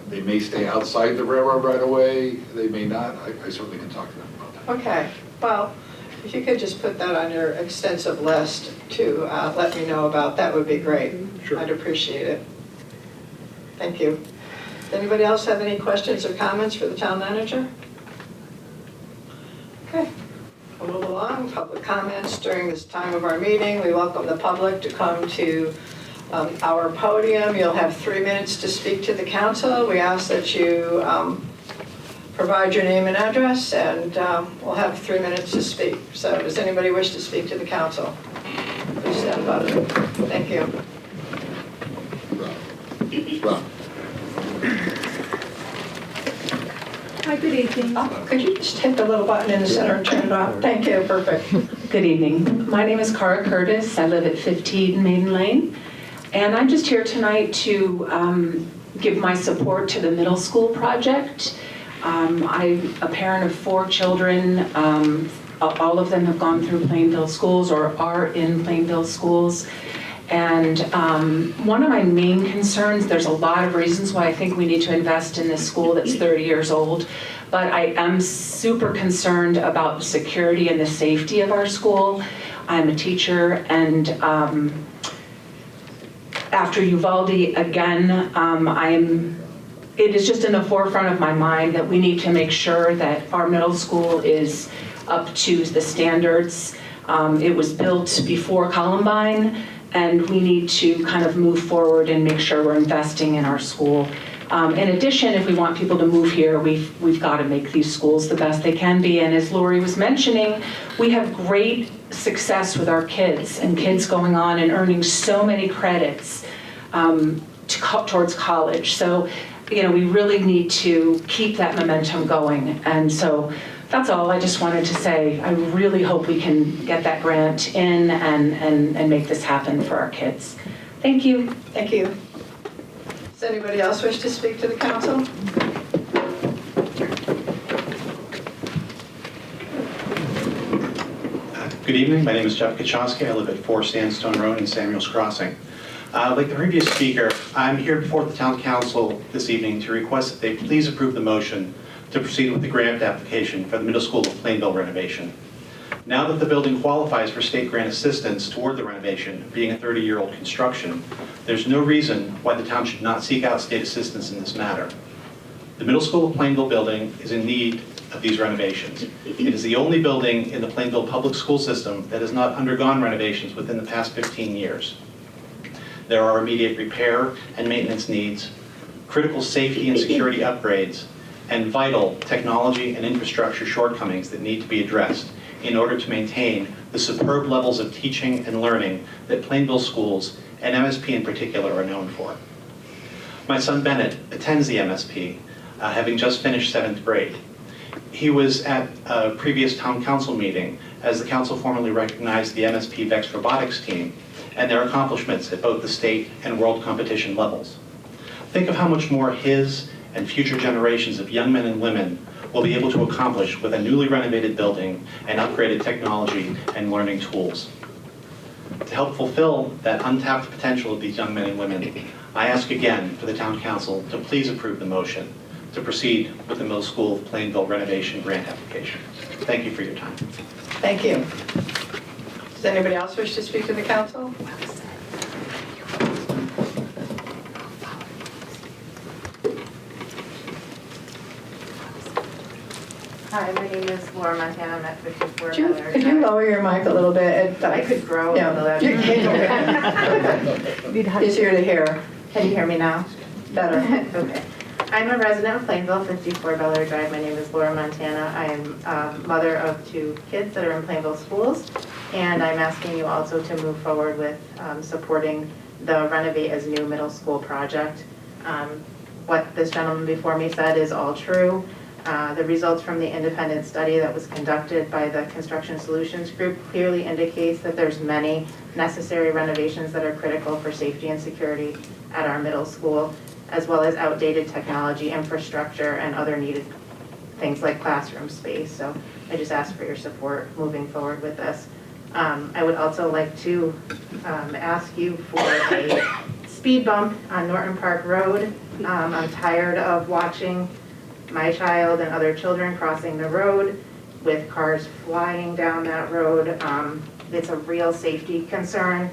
They may stay outside the railroad right away. They may not. I certainly can talk to them about that. Okay. Well, if you could just put that on your extensive list to let me know about, that would be great. Sure. I'd appreciate it. Thank you. Does anybody else have any questions or comments for the town manager? Okay. We'll move along. Public comments during this time of our meeting. We welcome the public to come to our podium. You'll have 3 minutes to speak to the council. We ask that you provide your name and address, and we'll have 3 minutes to speak. So does anybody wish to speak to the council? Please stand up. Thank you. Rob. Hi, good evening. Could you just hit the little button in the center and turn it off? Thank you. Perfect. Good evening. My name is Cara Curtis. I live at 15 Maiden Lane. And I'm just here tonight to give my support to the middle school project. I'm a parent of 4 children. All of them have gone through Plainville schools or are in Plainville schools. And one of my main concerns, there's a lot of reasons why I think we need to invest in this school that's 30 years old, but I am super concerned about the security and the safety of our school. I'm a teacher, and after Uvalde, again, it is just in the forefront of my mind that we need to make sure that our middle school is up to the standards. It was built before Columbine, and we need to kind of move forward and make sure we're investing in our school. In addition, if we want people to move here, we've got to make these schools the best they can be. And as Lori was mentioning, we have great success with our kids and kids going on and earning so many credits towards college. So, we really need to keep that momentum going. And so that's all I just wanted to say. I really hope we can get that grant in and make this happen for our kids. Thank you. Thank you. Does anybody else wish to speak to the council? Good evening. My name is Jeff Kachowski. I live at 4 Sandstone Road in Samuels Crossing. Like the previous speaker, I'm here before the town council this evening to request that they please approve the motion to proceed with the grant application for the middle school of Plainville renovation. Now that the building qualifies for state grant assistance toward the renovation, being a 30-year-old construction, there's no reason why the town should not seek out state assistance in this matter. The middle school of Plainville building is in need of these renovations. It is the only building in the Plainville public school system that has not undergone renovations within the past 15 years. There are immediate repair and maintenance needs, critical safety and security upgrades, and vital technology and infrastructure shortcomings that need to be addressed in order to maintain the superb levels of teaching and learning that Plainville schools, and MSP in particular, are known for. My son Bennett attends the MSP, having just finished 7th grade. He was at a previous town council meeting as the council formally recognized the MSP VEX robotics team and their accomplishments at both the state and world competition levels. Think of how much more his and future generations of young men and women will be able to accomplish with a newly renovated building and upgraded technology and learning tools. To help fulfill that untapped potential of these young men and women, I ask again for the town council to please approve the motion to proceed with the middle school of Plainville renovation grant application. Thank you for your time. Thank you. Does anybody else wish to speak to the council? Hi, my name is Laura Montana. I'm at 54 Could you, Bel Air could you lower your mic a little bit? I could grow a Yeah. little bit. Easier to hear. Can you hear me now? Better. Okay. I'm a resident of Plainville, 54 Bel Air Drive. My name is Laura Montana. I am mother of 2 kids that are in Plainville schools, and I'm asking you also to move forward with supporting the Renovate as New middle school project. What this gentleman before me said is all true. The results from the independent study that was conducted by the Construction Solutions Group clearly indicates that there's many necessary renovations that are critical for safety and security at our middle school, as well as outdated technology, infrastructure, and other needed things like classroom space. So I just ask for your support moving forward with this. I would also like to ask you for a speed bump on Norton Park Road. I'm tired of watching my child and other children crossing the road with cars flying down that road. It's a real safety concern,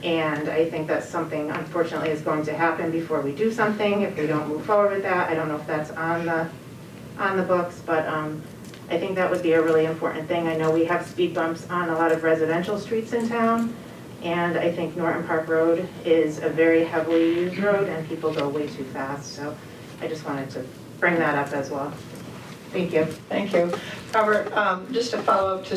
and I think that's something, unfortunately, is going to happen before we do something if we don't move forward with that. I don't know if that's on the books, but I think that would be a really important thing. I know we have speed bumps on a lot of residential streets in town, and I think Norton Park Road is a very heavily used road, and people go way too fast. So I just wanted to bring that up as well. Thank you. Thank you. Robert, just to follow up to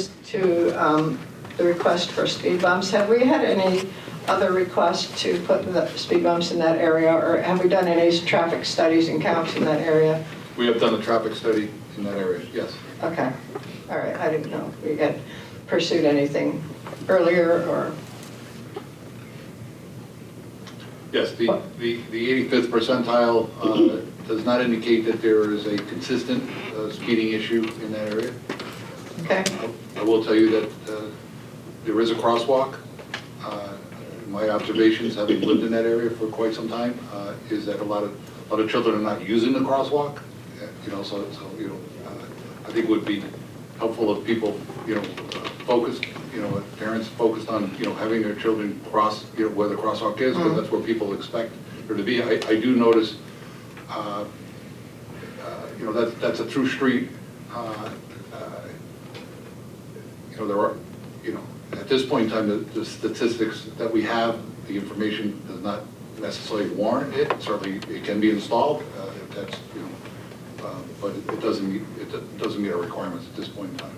the request for speed bumps, have we had any other requests to put the speed bumps in that area, or have we done any traffic studies and counts in that area? We have done a traffic study in that area, yes. Okay. All right. I didn't know if we had pursued anything earlier or... Yes, the 85th percentile does not indicate that there is a consistent speeding issue in that area. Okay. I will tell you that there is a crosswalk. My observations, having lived in that area for quite some time, is that a lot of children are not using the crosswalk. So I think it would be helpful if people, focused, parents focused on, having their children cross, where the crosswalk is, because that's where people expect there to be. I do notice, that's a through street. There are, at this point in time, the statistics that we have, the information does not necessarily warrant it. Certainly, it can be installed if that's, but it doesn't meet our requirements at this point in time.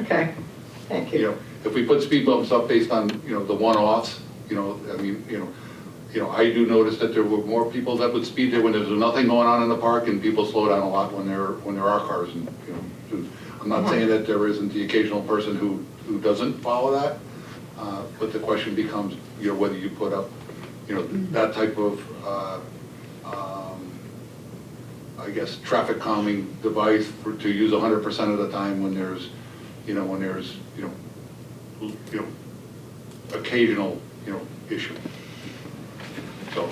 Okay, thank You you. know, if we put speed bumps up based on, the one-offs, I do notice that there were more people that would speed there when there's nothing going on in the park, and people slow down a lot when there are cars. And I'm not saying that there isn't the occasional person who doesn't follow that, but the question becomes, whether you put up, that type of, I guess, traffic calming device to use 100% of the time when there's, occasional, issue. So,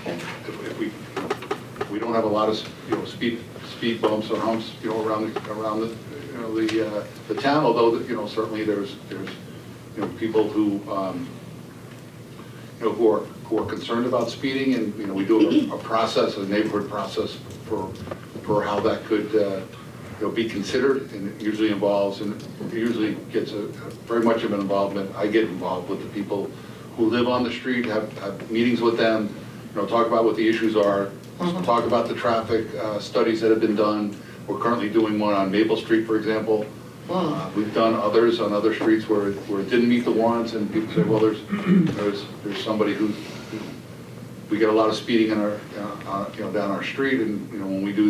if we don't have a lot of, speed bumps or humps, around the town, although, certainly there's, people who, who are concerned about speeding, and, we do a process, a neighborhood process for how that could, be considered, and it usually involves, and it usually gets very much of an involvement. I get involved with the people who live on the street, have meetings with them, talk about what the issues are, talk about the traffic studies that have been done. We're currently doing one on Maple Street, for example. We've done others on other streets where it didn't meet the warrants, and people say, well, there's somebody who, we get a lot of speeding in our, down our street, and when we do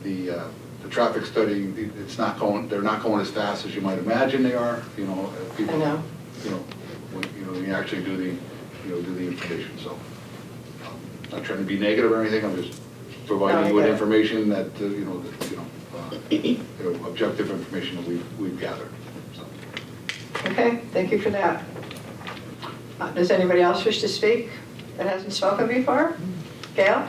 the traffic study, they're not going as fast as you might imagine they are. People, I know. When you actually do the information. So, not trying to be negative or anything. I'm just providing you with information that objective information that we've gathered. So. Okay, thank you for that. Does anybody else wish to speak that hasn't spoken before? Gail?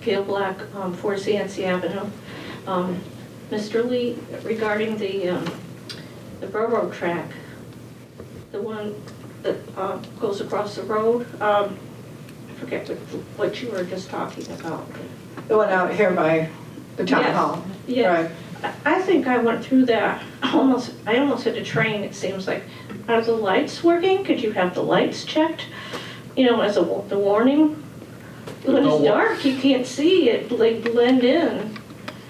Gail Black, 4 CNC Avenue. Mr. Lee, regarding the railroad track, the one that goes across the road, I forget what you were just talking about. The one out here by the town hall. Yeah. Right. I think I went through that, I almost hit a train, it seems like. Are the lights working? Could you have the lights checked, as the warning? When it's dark, you can't see it, like, blend in.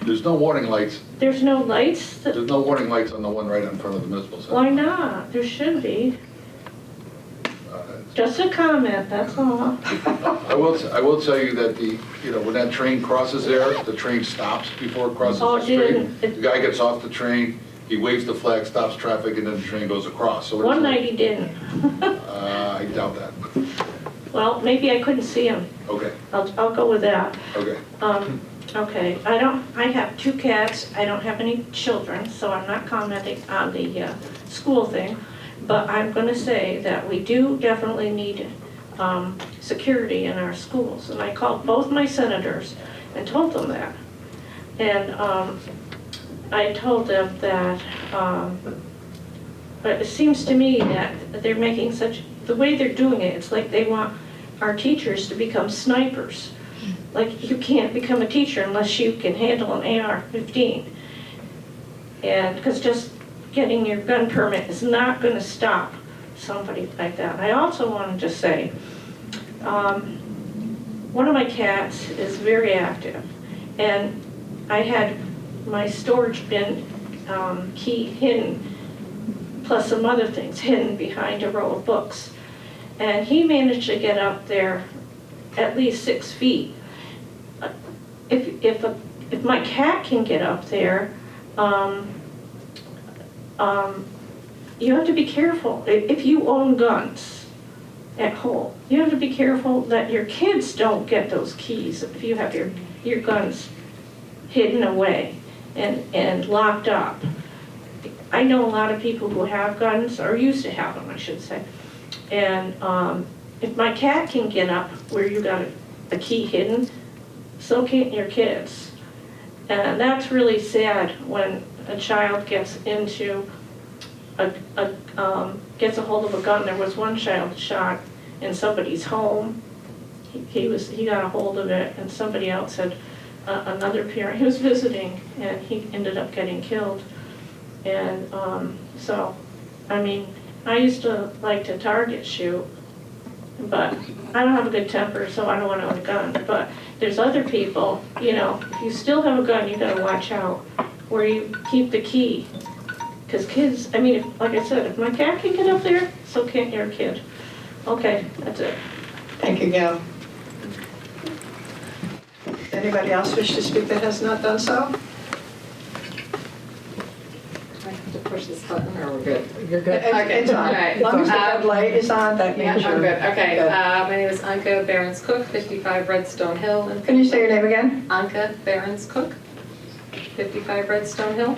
There's no warning lights. There's no lights? There's no warning lights on the one right in front of the municipal center. Why not? There should be. Just a comment, that's all. I will tell you that when that train crosses there, the train stops before it crosses the street. The guy gets off the train, he waves the flag, stops traffic, and then the train goes across. So one night he didn't. I doubt that. Well, maybe I couldn't see him. Okay. I'll go with that. Okay. Okay, I have 2 cats, I don't have any children, so I'm not commenting on the school thing, but I'm gonna say that we do definitely need security in our schools, and I called both my senators and told them that. And I told them that, but it seems to me that they're making the way they're doing it, it's like they want our teachers to become snipers. Like, you can't become a teacher unless you can handle an AR-15. And because just getting your gun permit is not going to stop somebody like that. I also wanted to say, one of my cats is very active, and I had my storage bin key hidden, plus some other things hidden behind a row of books. And he managed to get up there at least 6 feet. If my cat can get up there, you have to be careful. If you own guns at home, you have to be careful that your kids don't get those keys if you have your guns hidden away and locked up. I know a lot of people who have guns, or used to have them, I should say. And if my cat can get up where you got a key hidden, so can't your kids. And that's really sad when a child gets into gets a hold of a gun. There was one child shot in somebody's home, he got a hold of it, and somebody else had, another parent, he was visiting, and he ended up getting killed. And so, I mean, I used to like to target shoot, but I don't have a good temper, so I don't want to own a gun. But there's other people, you know, if you still have a gun, you gotta watch out where you keep the key. Because kids, I mean, like I said, if my cat can get up there, so can't your kid. Okay, that's it. Thank you, Gail. Anybody else wish to speak that has not done so? I have to push this button, or we're good? You're good. Okay, It's on. all right. As long as the red light is on, that Yeah, means I'm you're good. Okay, good. my name is Anka Behrens-Cook, 55 Redstone Hill. in Can you say your name again? Anka Behrens-Cook, 55 Redstone Hill.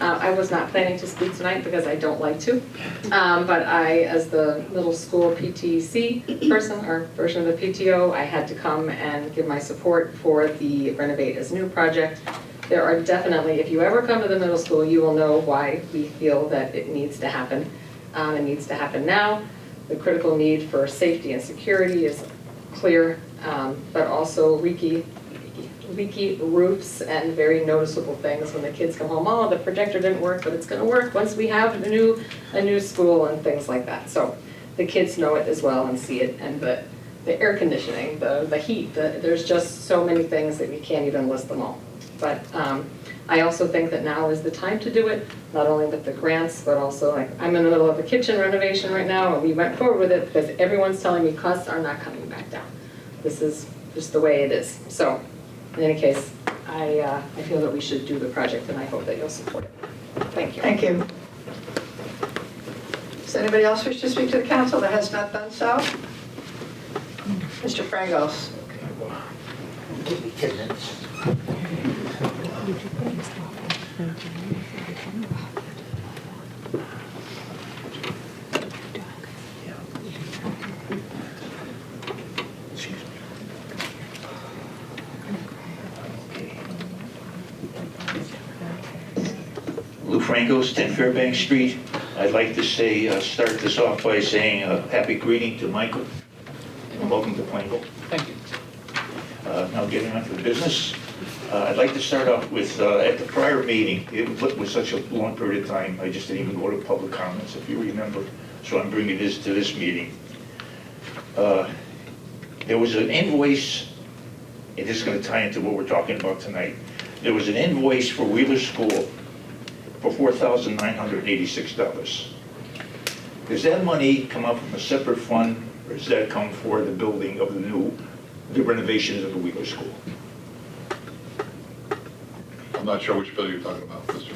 I was not planning to speak tonight because I don't like to, but I, as the middle school PTC person, or version of the PTO, I had to come and give my support for the Renovate as New project. There are definitely, if you ever come to the middle school, you will know why we feel that it needs to happen. It needs to happen now. The critical need for safety and security is clear, but also leaky roofs and very noticeable things when the kids come home. Oh, the projector didn't work, but it's going to work once we have a new school and things like that. So the kids know it as well and see it. And the air conditioning, the heat, there's just so many things that we can't even list them all. But I also think that now is the time to do it, not only with the grants, but also, like, I'm in the middle of a kitchen renovation right now, and we went forward with it because everyone's telling me costs are not coming back down. This is just the way it is. So in any case, I feel that we should do the project, and I hope that you'll support it. Thank you. Thank you. Does anybody else wish to speak to the council that has not done so? Mr. Frangos. Give me 10 minutes. Lou Francos, 10 Fairbank Street. I'd like to say, start this off by saying a happy greeting to Michael and welcome to Plainville. Thank you. Now getting on to the business. I'd like to start off with, at the prior meeting, it was such a long period of time, I just didn't even go to public comments, if you remember. So I'm bringing this to this meeting. There was an invoice, and this is going to tie into what we're talking about tonight. There was an invoice for Wheeler School for $4,986. Does that money come up from a separate fund, or does that come for the building of the renovations of the Wheeler School? I'm not sure which bill you're talking about, Mr.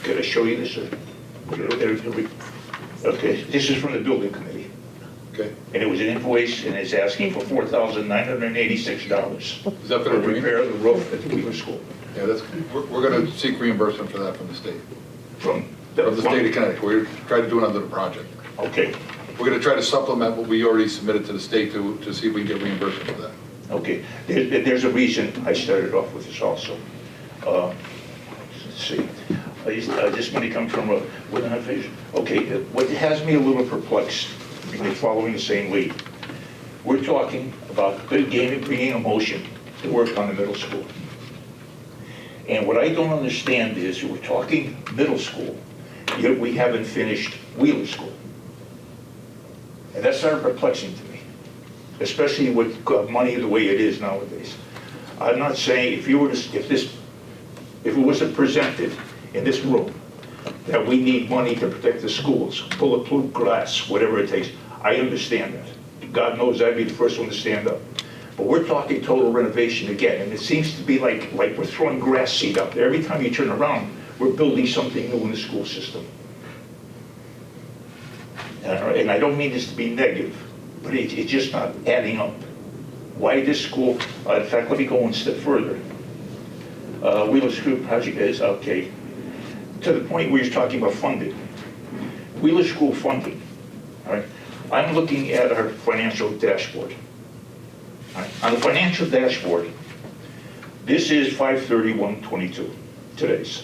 Could I show you this? Okay, this is from the building committee. Okay. And it was an invoice, and it's asking for $4,986. Is that for the repair of the roof at the Wheeler School? Yeah, we're going to seek reimbursement for that from the state. From the state of Connecticut. We're going to try to do it under the project. Okay. We're going to try to supplement what we already submitted to the state to see if we can get reimbursement for that. Okay, there's a reason I started off with this also. Let's see, this money comes from Renovation. Okay, what has me a little perplexed, and following the same lead, we're talking about bringing a motion to work on the middle school. And what I don't understand is we're talking middle school, yet we haven't finished Wheeler School. And that's sort of perplexing to me, especially with money the way it is nowadays. I'm not saying if it was presented in this room that we need money to protect the schools, bulletproof glass, whatever it takes, I understand that. God knows I'd be the first one to stand up. But we're talking total renovation again, and it seems to be like we're throwing grass seed out there. Every time you turn around, we're building something new in the school system. And I don't mean this to be negative, but it's just not adding up. Why this school? In fact, let me go one step further. Wheeler School project is, okay, to the point where you're talking about funding. Wheeler School funding, all right? I'm looking at our financial dashboard. All right? On the financial dashboard, this is 5/31/22, today's.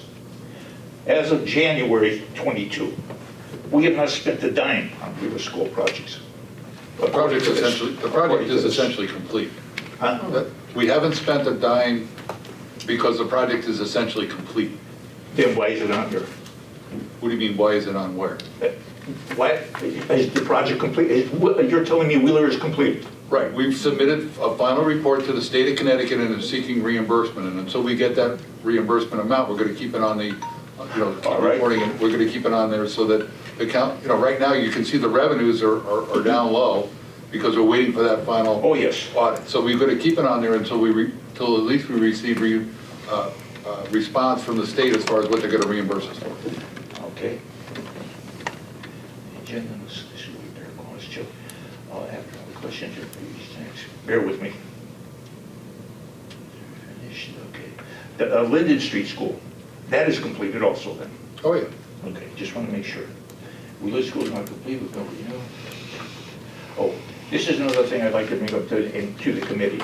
As of January 22, we have not spent a dime on Wheeler School projects. The project is essentially complete. We haven't spent a dime because the project is essentially complete. Then why is it on here? What do you mean, why is it on where? Why, is the project complete? You're telling me Wheeler is complete? Right, we've submitted a final report to the state of Connecticut and is seeking reimbursement. And until we get that reimbursement amount, we're gonna keep it on the, keep reporting it. We're gonna keep it on there so that the count, right now you can see the revenues are down low because we're waiting for that final. Oh, yes. Audit. So we're gonna keep it on there until till at least we receive response from the state as far as what they're gonna reimburse us for. Okay. The agenda was this week, there was Joe. After all the questions, thanks. Bear with me. Finished, okay. The Linden Street School, that is completed also then? Oh, yeah. Okay, just want to make sure. Wheeler School is not complete with nobody, Oh, this is another thing I'd like to bring up to the committee.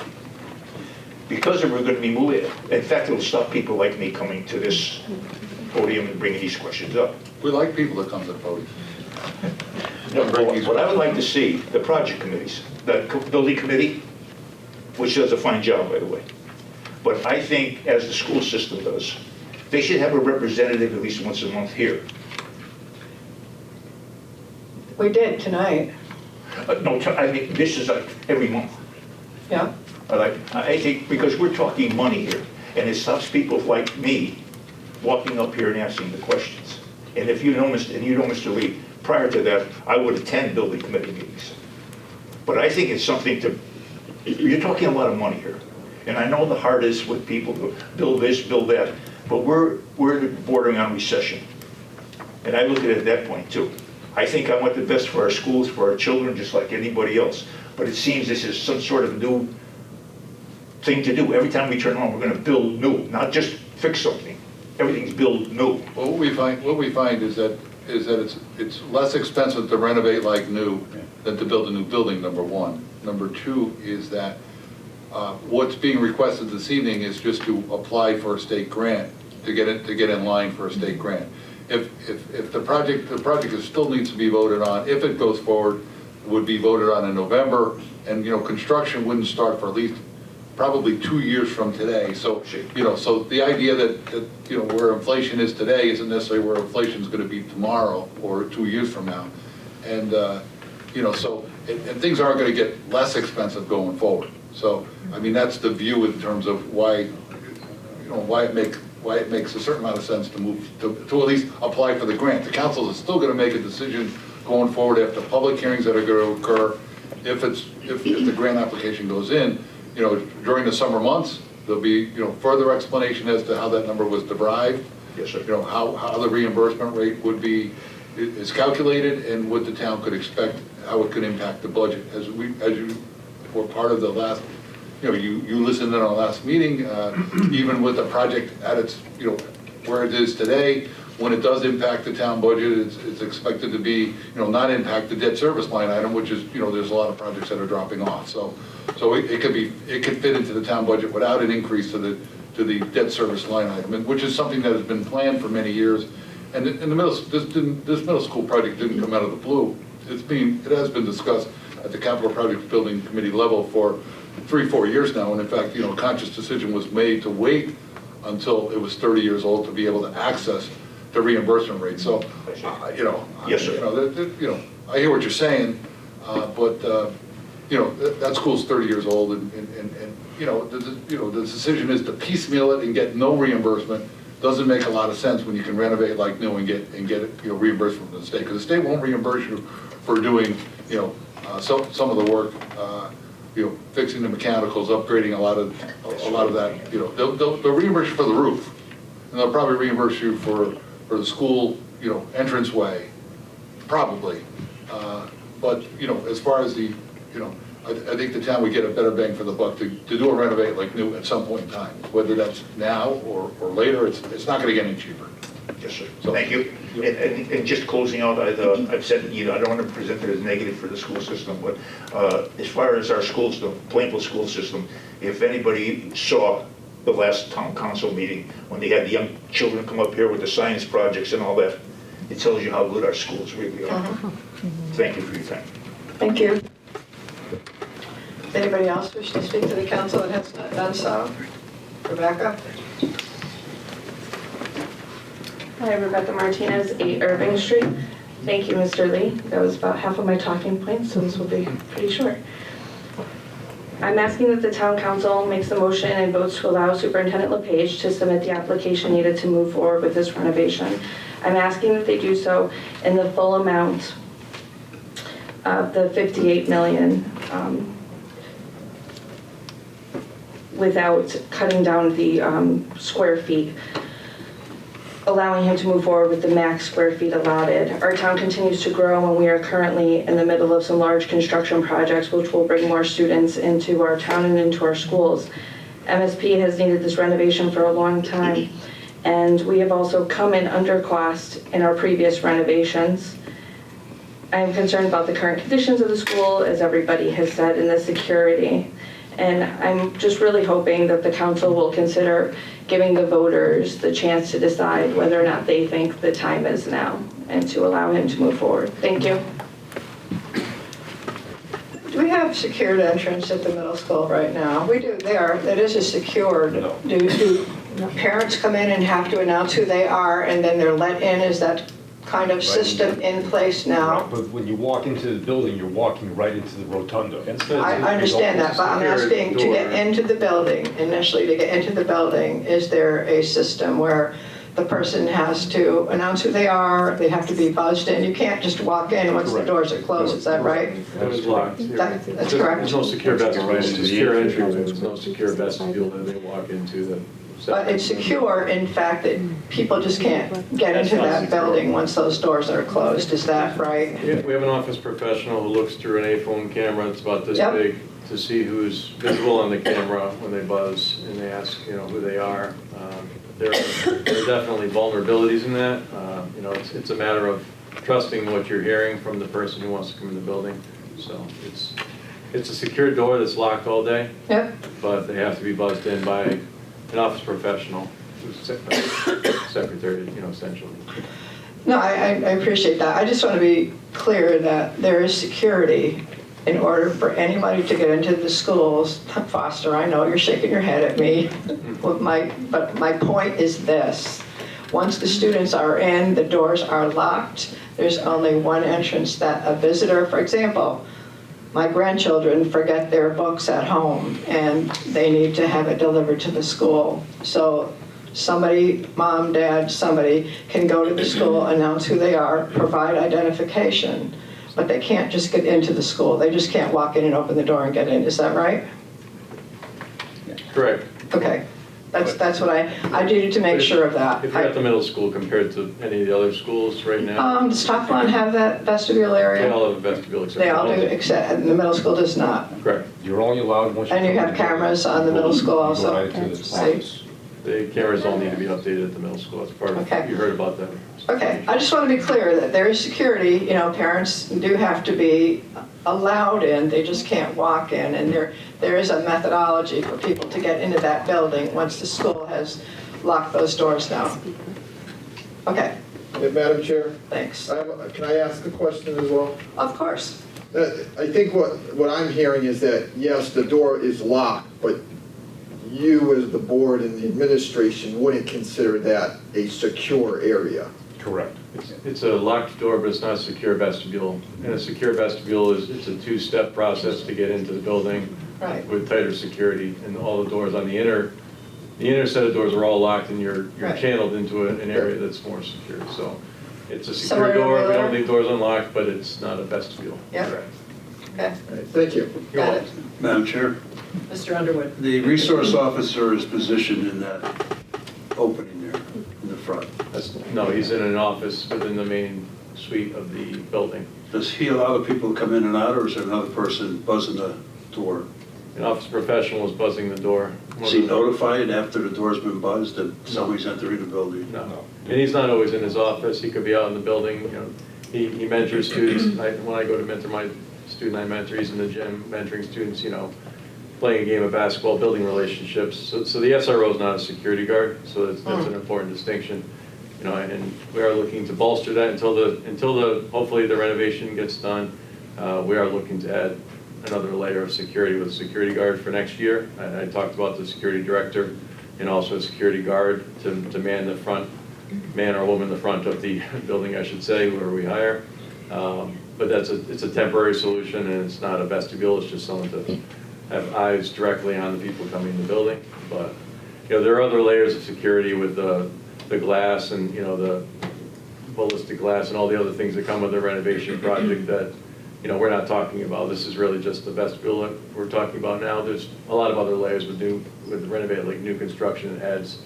Because we're going to be moving, in fact, it'll stop people like me coming to this podium and bringing these questions up. We like people that come to the podium. No, what I would like to see, the project committees, the building committee, which does a fine job, by the way. But I think, as the school system does, they should have a representative at least once a month here. We did tonight. No, I mean, this is like every month. Yeah. I think, because we're talking money here, and it stops people like me walking up here and asking the questions. And if you know, Mr. Lee, prior to that, I would attend building committee meetings. But I think it's something to, you're talking a lot of money here. And I know the heart is with people to build this, build that, but we're bordering on recession. And I look at it at that point too. I think I want the best for our schools, for our children, just like anybody else. But it seems this is some sort of new thing to do. Every time we turn on, we're going to build new, not just fix something. Everything's build new. Well, what we find is that it's less expensive to renovate like new than to build a new building, number one. Number two is that what's being requested this evening is just to apply for a state grant, to get in line for a state grant. If the project still needs to be voted on, if it goes forward, would be voted on in November, and construction wouldn't start for at least probably 2 years from today. So so the idea that where inflation is today isn't necessarily where inflation is going to be tomorrow or 2 years from now, and and things aren't going to get less expensive going forward. So I mean that's the view in terms of why why it makes a certain amount of sense to move to at least apply for the grant. The council is still going to make a decision going forward after public hearings that are going to occur. If the grant application goes in, during the summer months, there'll be further explanation as to how that number was derived. Yes, sir. How the reimbursement rate is calculated, and what the town could expect, how it could impact the budget. As you were part of the last, you listened in on our last meeting, even with the project at its, where it is today, when it does impact the town budget, it's expected to be, not impact the debt service line item, which is, there's a lot of projects that are dropping off. So it could fit into the town budget without an increase to the debt service line item, which is something that has been planned for many years. And this middle school project didn't come out of the blue. It has been discussed at the Capital Projects Building Committee level for 3-4 years now. And in fact, a conscious decision was made to wait until it was 30 years old to be able to access the reimbursement rate. So, yes, sir. I hear what you're saying, but that school's 30 years old, and the decision is to piecemeal it and get no reimbursement. Doesn't make a lot of sense when you can renovate like new and get reimbursement from the state, because the state won't reimburse you for doing some of the work, fixing the mechanicals, upgrading a lot of that. They'll reimburse you for the roof, and they'll probably reimburse you for the school entranceway, probably. But as far as the I think the town would get a better bang for the buck to do a renovate like new at some point in time, whether that's now or later. It's not going to get any cheaper. Yes, sir. So, thank you. And just closing out, I've said, I don't want to present it as negative for the school system, but as far as our schools, the Plainville school system, if anybody saw the last town council meeting when they had the young children come up here with the science projects and all that, it tells you how good our schools really are. Thank you for your time. Thank you. Anybody else wish to speak to the council that has not done so? Rebecca? Hi, Rebecca Martinez, 8 Irving Street. Thank you, Mr. Lee. That was about half of my talking points, so this will be pretty short. I'm asking that the town council makes a motion and votes to allow Superintendent LePage to submit the application needed to move forward with this renovation. I'm asking that they do so in the full amount of the 58 million, without cutting down the square feet, allowing him to move forward with the max square feet allotted. Our town continues to grow, and we are currently in the middle of some large construction projects which will bring more students into our town and into our schools. MSP has needed this renovation for a long time, and we have also come in under cost in our previous renovations. I am concerned about the current conditions of the school, as everybody has said, and the security. And I'm just really hoping that the council will consider giving the voters the chance to decide whether or not they think the time is now, and to allow him to move forward. Thank you. Do we have secured entrance at the middle school right now? We do. That is a secured. Do parents come in and have to announce who they are and then they're let in? Is that kind of system in place now? But when you walk into the building, you're walking right into the rotunda. I understand that, but I'm asking to get into the building, initially to get into the building, is there a system where the person has to announce who they are, they have to be buzzed in? You can't just walk in once the doors are closed, is that right? That is locked. That's correct. There's no secure vestibule. There's a secure entry, but there's no secure vestibule that they walk into. But it's secure, in fact, that people just can't get into that building once those doors are closed, is that right? Yeah, we have an office professional who looks through an A-phone camera, it's about this big, to see who's visible on the camera when they buzz, and they ask, who they are. There are definitely vulnerabilities in that. It's a matter of trusting what you're hearing from the person who wants to come in the building. So it's a secure door that's locked all day. Yep. But they have to be buzzed in by an office professional, who's secretary, essentially. No, I appreciate that. I just want to be clear that there is security in order for anybody to get into the schools. Foster, I know you're shaking your head at me, but my point is this. Once the students are in, the doors are locked, there's only one entrance that a visitor, for example, my grandchildren forget their books at home and they need to have it delivered to the school. So somebody, mom, dad, somebody can go to the school, announce who they are, provide identification, but they can't just get into the school. They just can't walk in and open the door and get in. Is that right? Correct. Okay. That's what I needed to make sure of that. If you're at the middle school compared to any of the other schools right now? Does Toplan have that vestibule area? They all have a vestibule except They all do, except the middle school does not. Correct. You're only allowed once you And you have cameras on the middle school also? The cameras all need to be updated at the middle school. That's part of, you heard about that. Okay, I just want to be clear that there is security, parents do have to be allowed in, they just can't walk in, and there is a methodology for people to get into that building once the school has locked those doors down. Okay. Madam Chair? Thanks. Can I ask a question as well? Of course. I think what I'm hearing is that, yes, the door is locked, but you as the board and the administration wouldn't consider that a secure area. Correct. It's a locked door, but it's not a secure vestibule. And a secure vestibule it's a two-step process to get into the building with tighter security, and all the doors on the inner set of doors are all locked, and you're channeled into an area that's more secure. So it's a secure door. We don't leave doors unlocked, but it's not a vestibule. Yeah. Okay. Thank you. Got it. Madam Chair, Mr. Underwood. the resource officer is positioned in that opening there in the front. No, he's in an office within the main suite of the building. Does he allow the people to come in and out, or is there another person buzzing the door? An office professional is buzzing the door. Is he notified after the door's been buzzed that somebody's entering the building? No. And he's not always in his office. He could be out in the building. He mentors students. When I go to mentor my student I mentor, he's in the gym mentoring students, playing a game of basketball, building relationships. So the SRO is not a security guard, so that's an important distinction. And we are looking to bolster that until hopefully the renovation gets done. We are looking to add another layer of security with a security guard for next year. I talked about the security director and also a security guard to man the front, man or woman the front of the building, I should say, where we hire. But it's a temporary solution, and it's not a vestibule, it's just someone to have eyes directly on the people coming in the building. But, there are other layers of security with the glass and, the ballistic glass and all the other things that come with the renovation project that, we're not talking about. This is really just the vestibule that we're talking about now. There's a lot of other layers with renovate, like new construction. It adds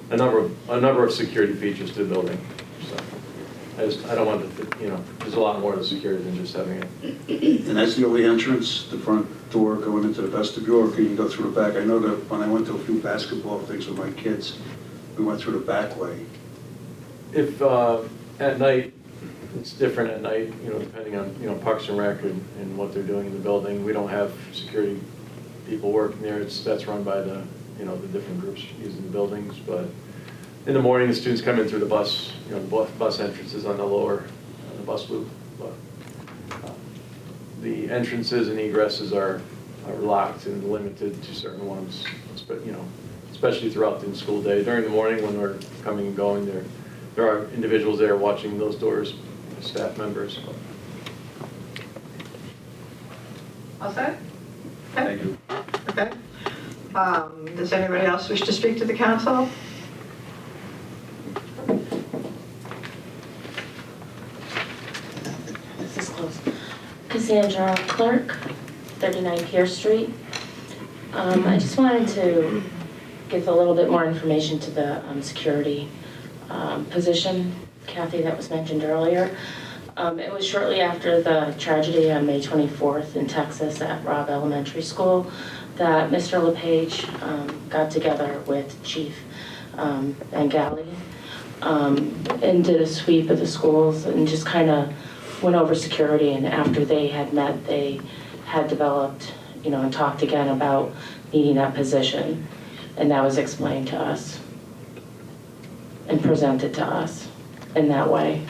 a number of security features to the building. So I don't want to, there's a lot more to the security than just having it. And that's the only entrance, the front door going into the vestibule, or can you go through the back? I know that when I went to a few basketball things with my kids, we went through the back way. If at night, it's different at night, depending on, Parks and Rec and what they're doing in the building. We don't have security people working there. That's run by the different groups using the buildings. But in the morning, the students come in through the bus, the bus entrances on the lower, the bus loop. But the entrances and egresses are locked and limited to certain ones, especially throughout the school day. During the morning when we're coming and going, there are individuals there watching those doors, staff members. All set? Thank you. Okay. Does anybody else wish to speak to the council? This is close. Cassandra Clark, 39 Pierce Street. I just wanted to give a little bit more information to the security position, Kathy, that was mentioned earlier. It was shortly after the tragedy on May 24th in Texas at Robb Elementary School that Mr. LePage got together with Chief Angali and did a sweep of the schools and just kind of went over security. And after they had met, they had developed, and talked again about needing that position. And that was explained to us and presented to us in that way.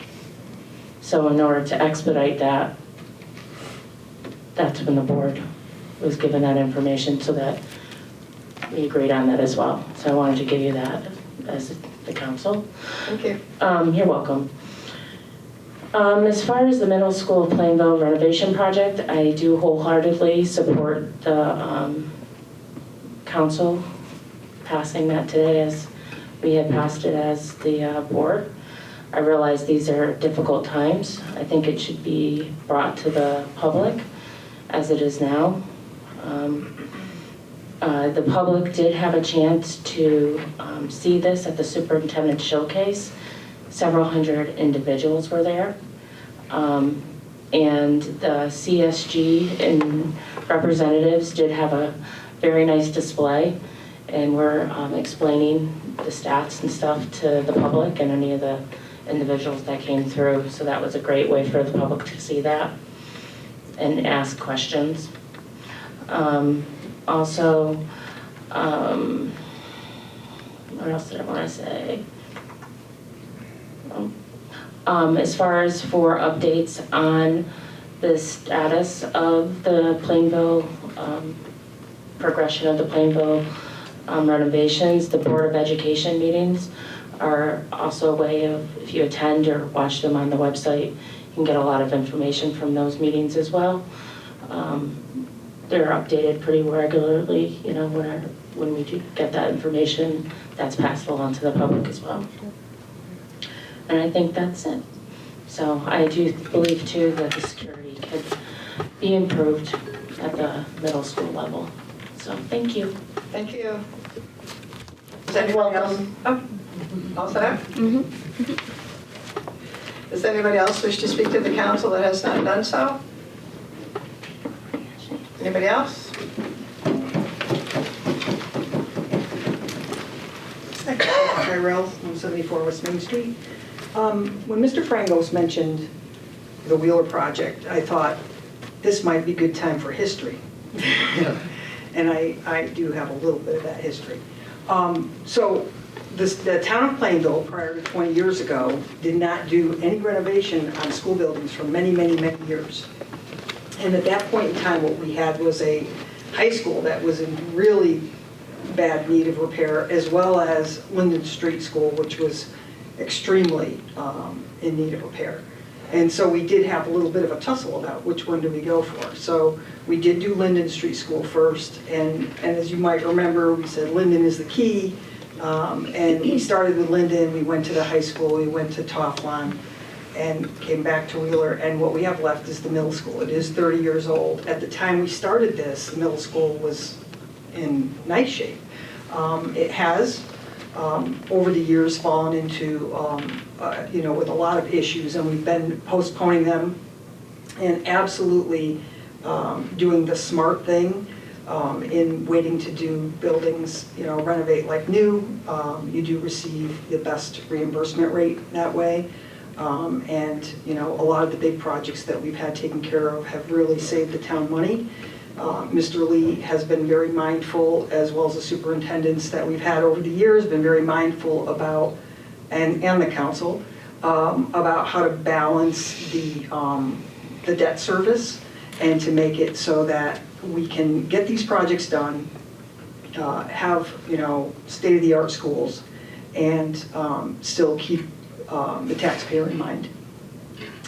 So in order to expedite that, that's when the board was given that information so that we agreed on that as well. So I wanted to give you that as the council. Thank you. You're welcome. As far as the middle school of Plainville renovation project, I do wholeheartedly support the council passing that today as we had passed it as the board. I realize these are difficult times. I think it should be brought to the public as it is now. The public did have a chance to see this at the superintendent showcase. Several hundred individuals were there. And the CSG and representatives did have a very nice display, and we're explaining the stats and stuff to the public and any of the individuals that came through. So that was a great way for the public to see that and ask questions. Also, what else did I want to say? As far as for updates on the status of the Plainville, progression of the Plainville renovations, the Board of Education meetings are also a way of, if you attend or watch them on the website, you can get a lot of information from those meetings as well. They're updated pretty regularly, when we do get that information, that's passed along to the public as well. And I think that's it. So I do believe too that the security could be improved at the middle school level. So thank you. Thank you. Does anybody else? Oh, all set? Does anybody else wish to speak to the council that has not done so? Anybody else? Tyrell, 174 West Main Street. When Mr. Frangos mentioned the Wheeler project, I thought this might be a good time for history. And I do have a little bit of that history. So the town of Plainville, prior to 20 years ago, did not do any renovation on school buildings for many, many, many years. And at that point in time, what we had was a high school that was in really bad need of repair, as well as Linden Street School, which was extremely in need of repair. And so we did have a little bit of a tussle about which one do we go for. So we did do Linden Street School first, and as you might remember, we said Linden is the key, and we started with Linden, we went to the high school, we went to Toflon, and came back to Wheeler, and what we have left is the middle school. It is 30 years old. At the time we started this, the middle school was in nice shape. It has, over the years, fallen into, with a lot of issues, and we've been postponing them and absolutely doing the smart thing in waiting to do buildings, renovate like new. You do receive the best reimbursement rate that way. And a lot of the big projects that we've had taken care of have really saved the town money. Mr. Lee has been very mindful, as well as the superintendents that we've had over the years, been very mindful about, and the council, about how to balance the debt service and to make it so that we can get these projects done, have state-of-the-art schools, and still keep the taxpayer in mind.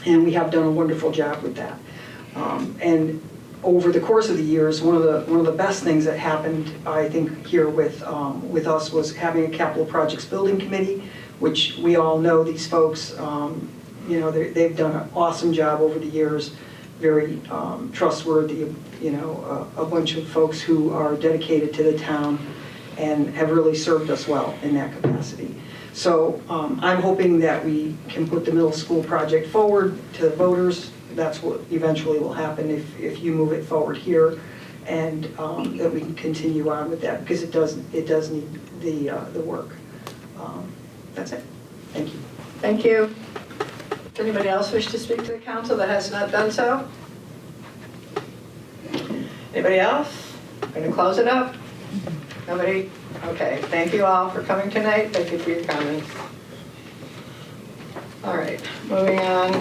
And we have done a wonderful job with that. And over the course of the years, one of the best things that happened, I think, here with us was having a capital projects building committee, which we all know these folks. They've done an awesome job over the years, very trustworthy. A bunch of folks who are dedicated to the town and have really served us well in that capacity. So I'm hoping that we can put the middle school project forward to the voters. That's what eventually will happen if you move it forward here, and that we can continue on with that, because it does need the work. That's it. Thank you. Thank you. Does anybody else wish to speak to the council that has not done so? Anybody else? Going to close it up? Nobody? Okay, thank you all for coming tonight. Thank you for your comments. All right, moving on.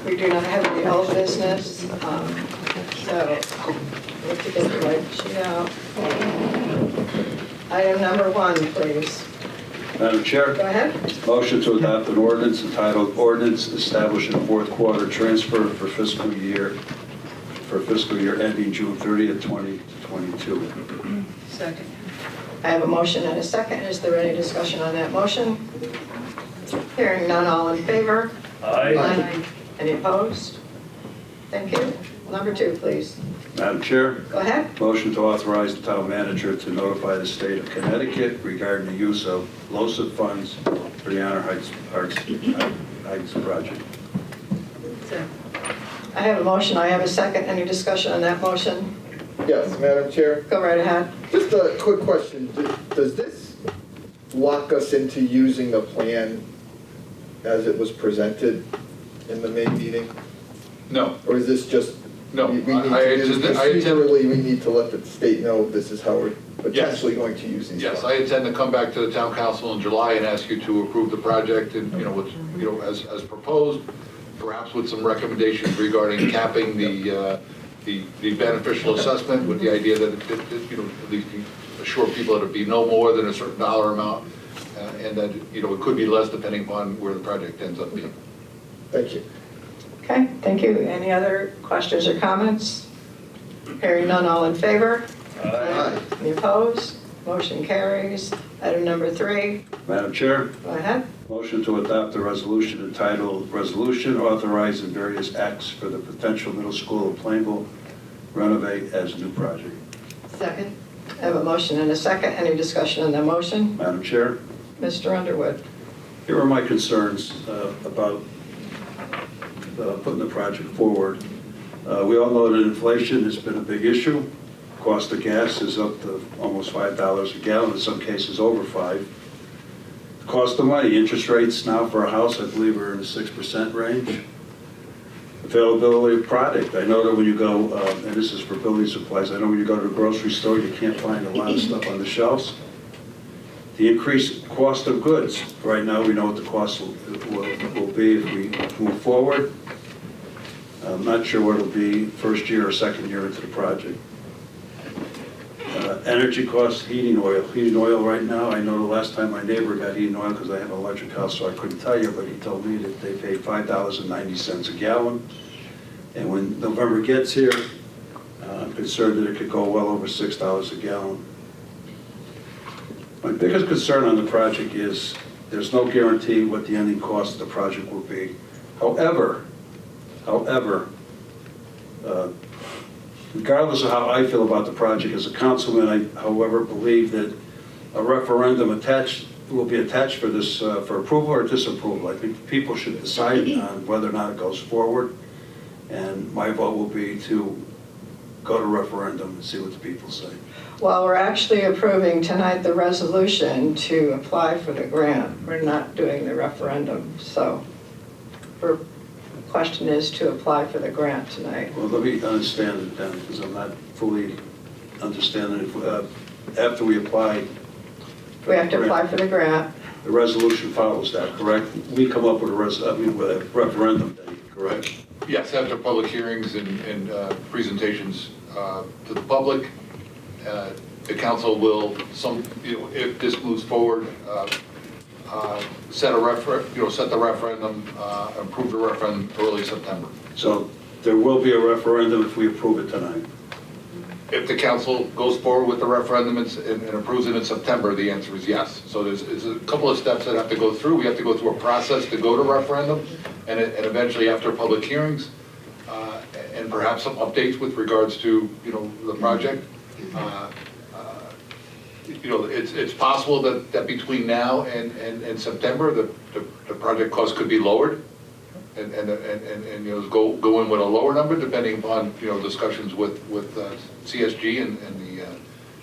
We do not have any old business. So, let's get the right sheet out. Item number 1, please. Madam Chair. Go ahead. Motion to adopt an ordinance entitled Ordinance Establishing Fourth Quarter Transfer for fiscal year ending June 30th, 2022. Second. I have a motion and a second. Is there any discussion on that motion? Hearing none, all in favor? Aye. Any opposed? Thank you. Number 2, please. Madam Chair. Go ahead. Motion to authorize the town manager to notify the state of Connecticut regarding the use of LoCIP funds for the Honor Heights project. I have a motion. I have a second. Any discussion on that motion? Yes, Madam Chair. Go right ahead. Just a quick question. Does this lock us into using the plan as it was presented in the May meeting? No. Or is this just, No. procedurally, we need to let the state know this is how we're potentially going to use these funds? Yes, I intend to come back to the town council in July and ask you to approve the project and, as proposed, perhaps with some recommendations regarding capping the beneficial assessment, with the idea that at least assure people that it'd be no more than a certain dollar amount, and that, it could be less depending upon where the project ends up being. Thank you. Okay, thank you. Any other questions or comments? Hearing none, all in favor? Aye. Any opposed? Motion carries. Item number 3. Madam Chair. Go ahead. Motion to adopt a resolution entitled Resolution Authorizing Various Acts for the Potential Middle School of Plainville Renovate as New Project. Second. I have a motion and a second. Any discussion on that motion? Madam Chair. Mr. Underwood. Here are my concerns about putting the project forward. We all know that inflation has been a big issue. Cost of gas is up to almost $5 a gallon, in some cases over $5. The cost of money, interest rates now for a house, I believe, are in the 6% range. Availability of product. I know that when you go, and this is for building supplies, I know when you go to the grocery store, you can't find a lot of stuff on the shelves. The increased cost of goods. Right now, we know what the cost will be if we move forward. I'm not sure what it'll be first year or second year into the project. Energy costs, heating oil. Heating oil right now, I know the last time my neighbor got heating oil, because I have an electric house, so I couldn't tell you, but he told me that they pay $5.90 a gallon. And when November gets here, I'm concerned that it could go well over $6 a gallon. My biggest concern on the project is there's no guarantee what the ending cost of the project will be. However, regardless of how I feel about the project as a councilman, I, however, believe that a referendum will be attached for this, for approval or disapproval. I think people should decide on whether or not it goes forward, and my vote will be to go to referendum and see what the people say. Well, we're actually approving tonight the resolution to apply for the grant. We're not doing the referendum, so the question is to apply for the grant tonight. Well, let me understand it then, because I'm not fully understanding it. After we apply, We have to apply for the grant. the resolution follows that, correct? We come up with with a referendum date, correct? Yes, after public hearings and presentations to the public, the council will, if this moves forward, set the referendum, approve the referendum early September. So there will be a referendum if we approve it tonight. If the council goes forward with the referendum and approves it in September, the answer is yes. So there's a couple of steps that have to go through. We have to go through a process to go to referendum, and eventually after public hearings, and perhaps some updates with regards to, the project. It's possible that between now and September, the project cost could be lowered, and go in with a lower number depending upon discussions with CSG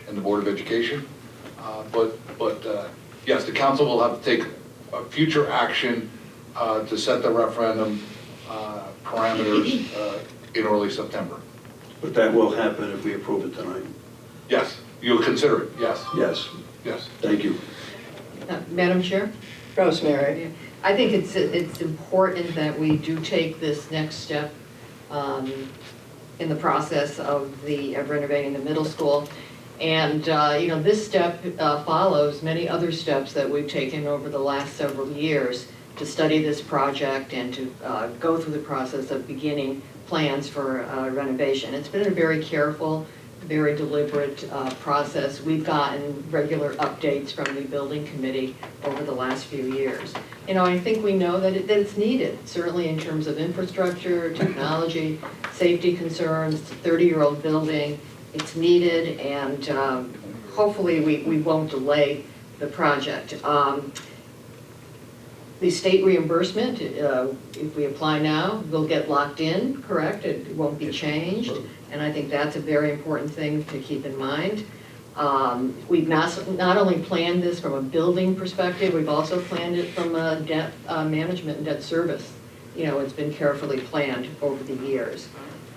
and the Board of Education. But yes, the council will have to take a future action to set the referendum parameters in early September. But that will happen if we approve it tonight. Yes, you'll consider it. Yes. Yes. Yes. Thank you. Madam Chair? Rosemary. I think it's important that we do take this next step in the process of renovating the middle school. And, this step follows many other steps that we've taken over the last several years to study this project and to go through the process of beginning plans for renovation. It's been a very careful, very deliberate process. We've gotten regular updates from the building committee over the last few years. I think we know that it's needed, certainly in terms of infrastructure, technology, safety concerns. It's a 30-year-old building. It's needed, and hopefully we won't delay the project. The state reimbursement, if we apply now, will get locked in, correct? It won't be changed, and I think that's a very important thing to keep in mind. We've not only planned this from a building perspective, we've also planned it from a debt management and debt service. It's been carefully planned over the years.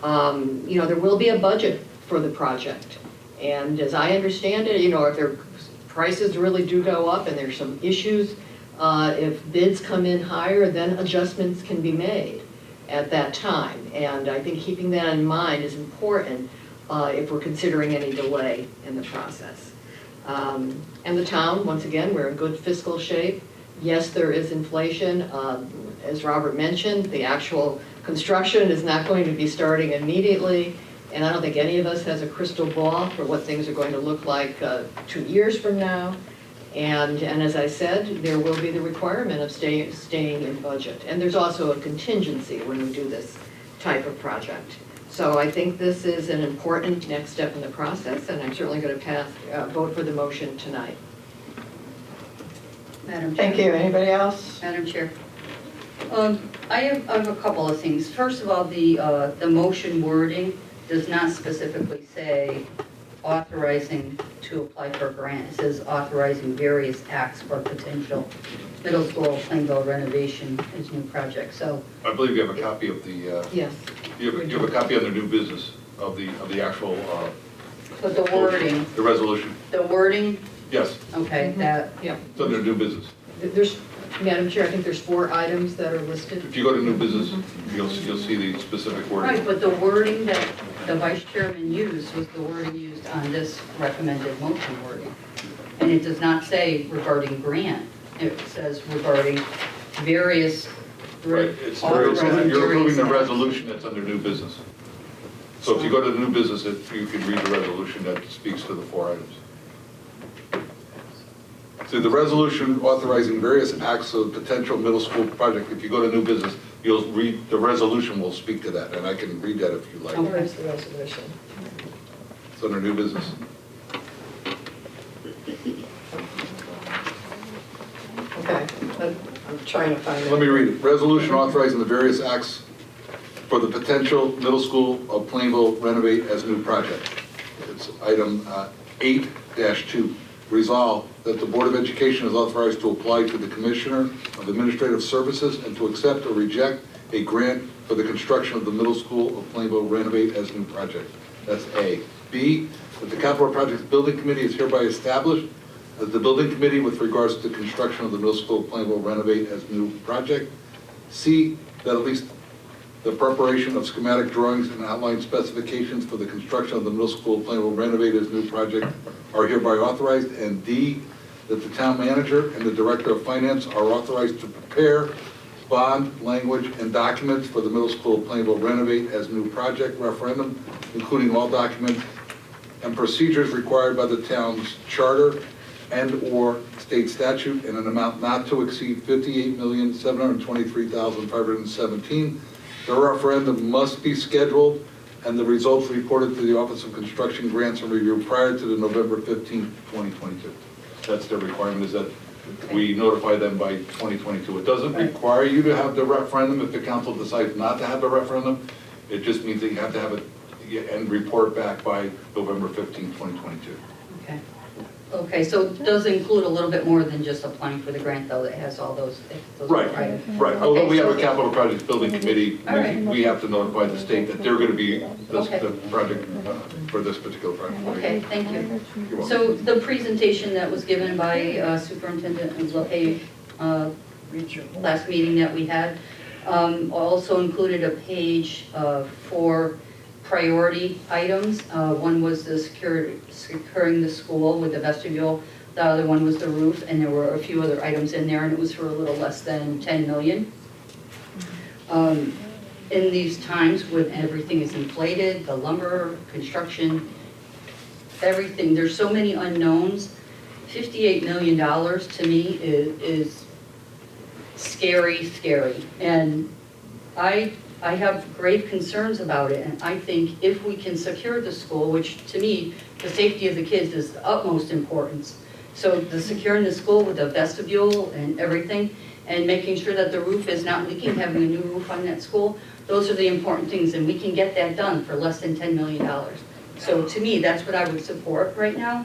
There will be a budget for the project, and as I understand it, if their prices really do go up and there's some issues, if bids come in higher, then adjustments can be made at that time. And I think keeping that in mind is important if we're considering any delay in the process. And the town, once again, we're in good fiscal shape. Yes, there is inflation. As Robert mentioned, the actual construction is not going to be starting immediately. And I don't think any of us has a crystal ball for what things are going to look like 2 years from now. And as I said, there will be the requirement of staying in budget. And there's also a contingency when we do this type of project. So I think this is an important next step in the process, and I'm certainly going to vote for the motion tonight. Madam Chair. Thank you. Anybody else? Madam Chair. I have a couple of things. First of all, the motion wording does not specifically say authorizing to apply for a grant. It says authorizing various acts for potential middle school Plainville renovation as new project. So I believe you have a copy of the. yes. You have a copy on the new business of the actual. But the wording. The resolution. The wording. Yes. Okay. That. Yeah. It's under new business. There's Madam Chair, I think there's 4 items that are listed. If you go to new business, you'll see the specific wording. Right, but the wording that the vice chairman used was the wording used on this recommended motion wording. And it does not say regarding grant. It says regarding various. Right, you're approving the resolution that's under new business. So if you go to the new business, you can read the resolution that speaks to the 4 items. So the resolution authorizing various acts of potential middle school project, if you go to new business, you'll read, the resolution will speak to that, and I can read that if you like. Where's the resolution? It's under new business. Okay, I'm trying to find it. Let me read it. Resolution authorizing the various acts for the potential middle school of Plainville renovate as new project. It's item 8-2. Resolve that the Board of Education is authorized to apply to the Commissioner of Administrative Services and to accept or reject a grant for the construction of the middle school of Plainville renovate as new project. That's A. B, that the Capital Projects Building Committee is hereby established as the building committee with regards to construction of the middle school of Plainville renovate as new project. C, that at least the preparation of schematic drawings and outline specifications for the construction of the middle school of Plainville renovate as new project are hereby authorized. And D, that the town manager and the director of finance are authorized to prepare bond, language, and documents for the middle school of Plainville renovate as new project referendum, including all documents and procedures required by the town's charter and/or state statute in an amount not to exceed $58,723,517. The referendum must be scheduled and the results reported to the Office of Construction Grants and Review prior to the November 15, 2022. That's their requirement, is that we notify them by 2022. It doesn't require you to have the referendum if the council decides not to have the referendum. It just means that you have to have it and report back by November 15, 2022. Okay. Okay, so it does include a little bit more than just applying for the grant, though, that has all those Right, items. right. Although Okay, we have so- a capital projects building committee, All right. we have to notify the state that they're going to be Okay. the project for this particular project. Okay, thank you. You're welcome. So the presentation that was given by Superintendent LaPage last meeting that we had also included a page for priority items. One was the securing the school with the vestibule. The other one was the roof, and there were a few other items in there, and it was for a little less than 10 million. In these times when everything is inflated, the lumber, construction, everything, there's so many unknowns. $58 million to me is scary, scary. And I have grave concerns about it, and I think if we can secure the school, which to me, the safety of the kids is the utmost importance. So the securing the school with the vestibule and everything, and making sure that the roof is not leaking, having a new roof on that school, those are the important things, and we can get that done for less than $10 million. So to me, that's what I would support right now.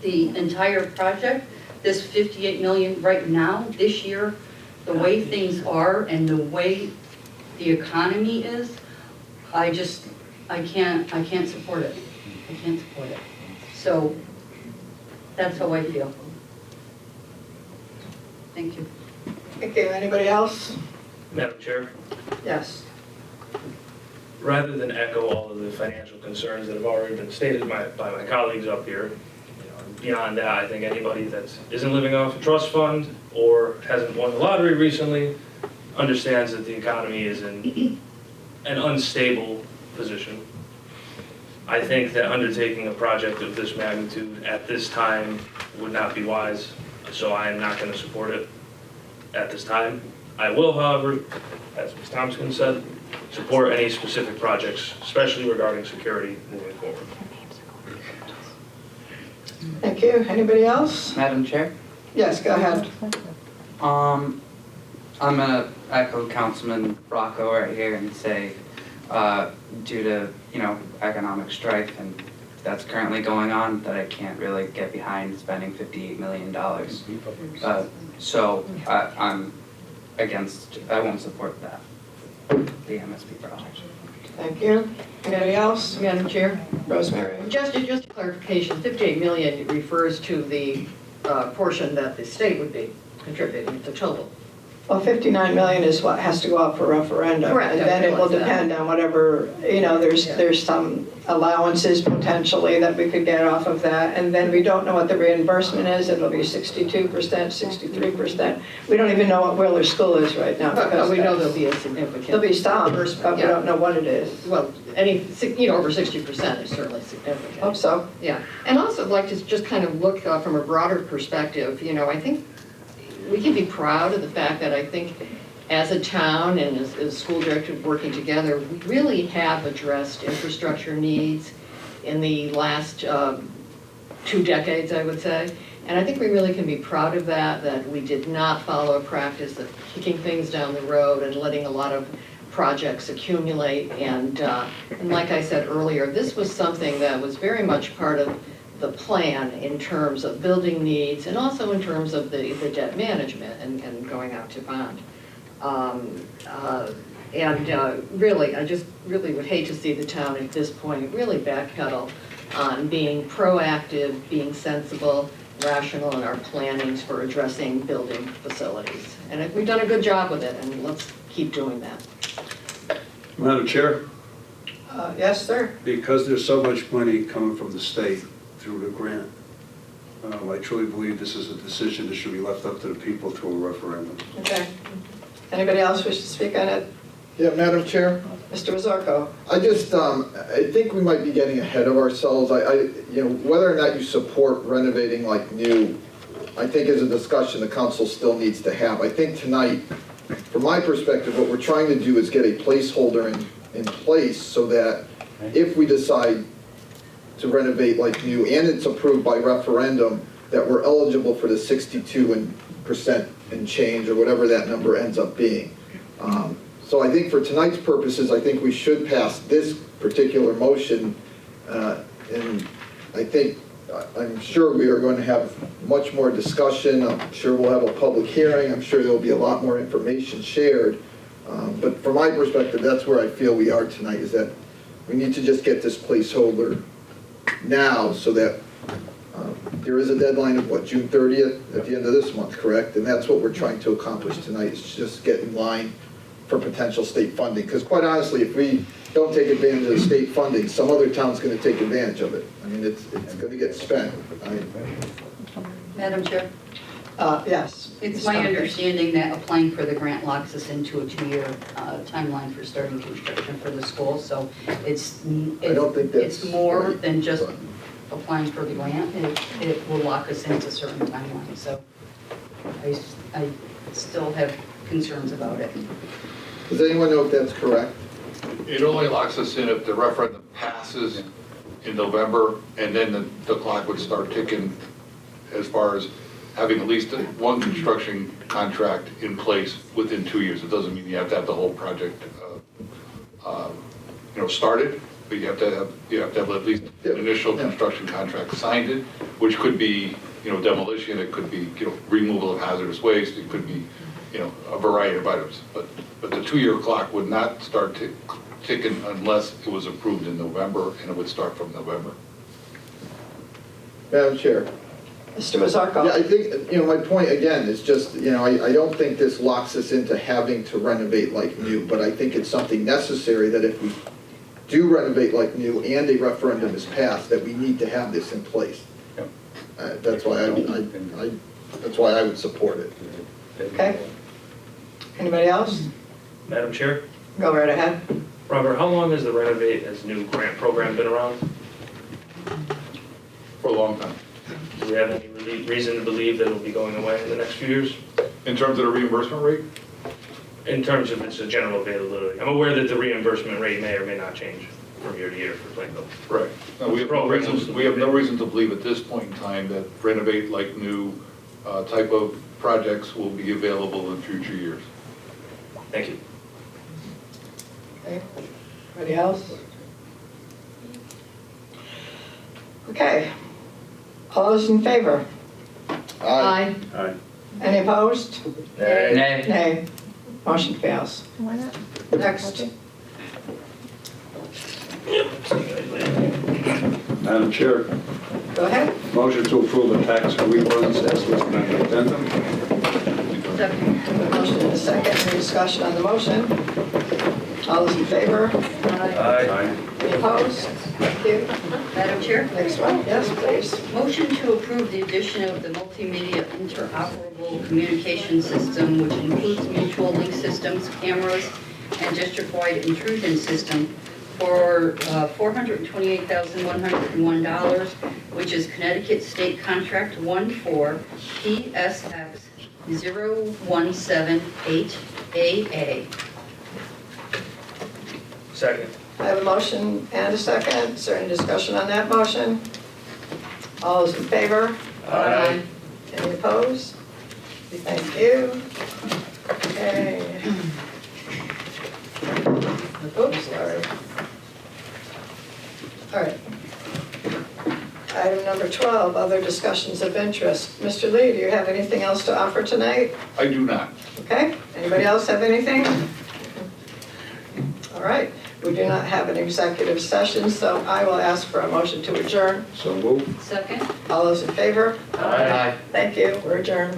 The entire project, this $58 million right now, this year, the way things are and the way the economy is, I can't support it. I can't support it. So that's how I feel. Thank you. Thank you. Anybody else? Madam Chair, Yes. rather than echo all of the financial concerns that have already been stated by my colleagues up here, beyond that, I think anybody that isn't living off a trust fund or hasn't won the lottery recently understands that the economy is in an unstable position. I think that undertaking a project of this magnitude at this time would not be wise, so I am not going to support it at this time. I will, however, as Ms. Tompkins said, support any specific projects, especially regarding security moving forward. Thank you. Anybody else? Madam Chair? Yes, go ahead. I'm gonna echo Councilman Rocco right here and say, due to, economic strife and that's currently going on, that I can't really get behind spending $58 million. So I'm against, I won't support that, the MSP project. Thank you. Anybody else? Madam Chair? Rosemary. Just a clarification, 58 million refers to the portion that the state would be contributing to total. Well, 59 million is what has to go out for referendum. Correct, And I then it will realize that. depend on whatever, there's some allowances potentially that we could get off of that. And then we don't know what the reimbursement is. It'll be 62%, 63%. We don't even know what Wheeler School is right now. But we know because there'll be a significant. There'll be some, but we Yeah. don't know what it is. Well, over 60% is certainly significant. Hope so. Yeah, and also I'd like to just kind of look from a broader perspective, I think we can be proud of the fact that I think as a town and as school directors working together, we really have addressed infrastructure needs in the last 2 decades, I would say. And I think we really can be proud of that we did not follow a practice of kicking things down the road and letting a lot of projects accumulate. And like I said earlier, this was something that was very much part of the plan in terms of building needs and also in terms of the debt management and going out to bond. Really, I just really would hate to see the town at this point really backpedal on being proactive, being sensible, rational in our plannings for addressing building facilities. And we've done a good job with it, and let's keep doing that. Madam Chair, Yes, sir. because there's so much money coming from the state through the grant, I truly believe this is a decision that should be left up to the people through a referendum. Okay. Anybody else wish to speak on it? Yeah, Madam Chair? Mr. Wazorko? I think we might be getting ahead of ourselves. Whether or not you support renovating like new, I think is a discussion the council still needs to have. I think tonight, from my perspective, what we're trying to do is get a placeholder in place so that if we decide to renovate like new and it's approved by referendum, that we're eligible for the 62% and change or whatever that number ends up being. So I think for tonight's purposes, I think we should pass this particular motion. And I'm sure we are going to have much more discussion. I'm sure we'll have a public hearing. I'm sure there'll be a lot more information shared. But from my perspective, that's where I feel we are tonight, is that we need to just get this placeholder now so that there is a deadline of June 30th at the end of this month, correct? And that's what we're trying to accomplish tonight, is just get in line for potential state funding. Because quite honestly, if we don't take advantage of the state funding, some other town's going to take advantage of it. I mean, it's going to get spent. Madam Chair? Yes. It's my understanding that applying for the grant locks us into a 2-year timeline for starting construction for the school. So it's more than just applying for the grant. It will lock us into certain timelines. So I still have concerns about it. Does anyone know if that's correct? It only locks us in if the referendum passes in November, and then the clock would start ticking as far as having at least one construction contract in place within 2 years. It doesn't mean you have to have the whole project, started, but you have to have at least an initial construction contract signed in, which could be, demolition, it could be, removal of hazardous waste, it could be, a variety of items. But the 2-year clock would not start ticking unless it was approved in November, and it would start from November. Madam Chair. Mr. Wazorko? Yeah, I think, my point again is just, I don't think this locks us into having to renovate like new, but I think it's something necessary that if we do renovate like new and a referendum is passed, that we need to have this in place. That's why I would support it. Okay. Anybody else? Madam Chair? Go right ahead. Robert, how long has the Renovate as new grant program been around? For a long time. Do we have any reason to believe that it'll be going away in the next few years? In terms of the reimbursement rate? In terms of its general availability. I'm aware that the reimbursement rate may or may not change from year to year for Plainville. Right. No, we have no reason to believe at this point in time that Renovate like new type of projects will be available in future years. Thank you. Okay. Anybody else? Okay. All those in favor? Aye. Aye. Any opposed? Nay. Nay. Motion fails. Why not? Next. Madam Chair, Go ahead. motion to approve the tax refunds as listed on the addendum. Second. A motion and a second, any discussion on the motion? All those in favor? Aye. Any opposed? Thank you. Madam Chair? Next one, yes, please. Motion to approve the addition of the multimedia interoperable communication system, which includes mutual link systems, cameras, and district-wide intrusion system for $428,101, which is Connecticut State Contract 14 PSX 0178AA. Second. I have a motion and a second. Is there any discussion on that motion? All those in favor? Aye. Any opposed? Thank you. Okay. Oops, sorry. All right. Item number 12, other discussions of interest. Mr. Lee, do you have anything else to offer tonight? I do not. Okay, anybody else have anything? All right, we do not have an executive session, so I will ask for a motion to adjourn. So moved. Second. All those in favor? Aye. Thank you, we're adjourned.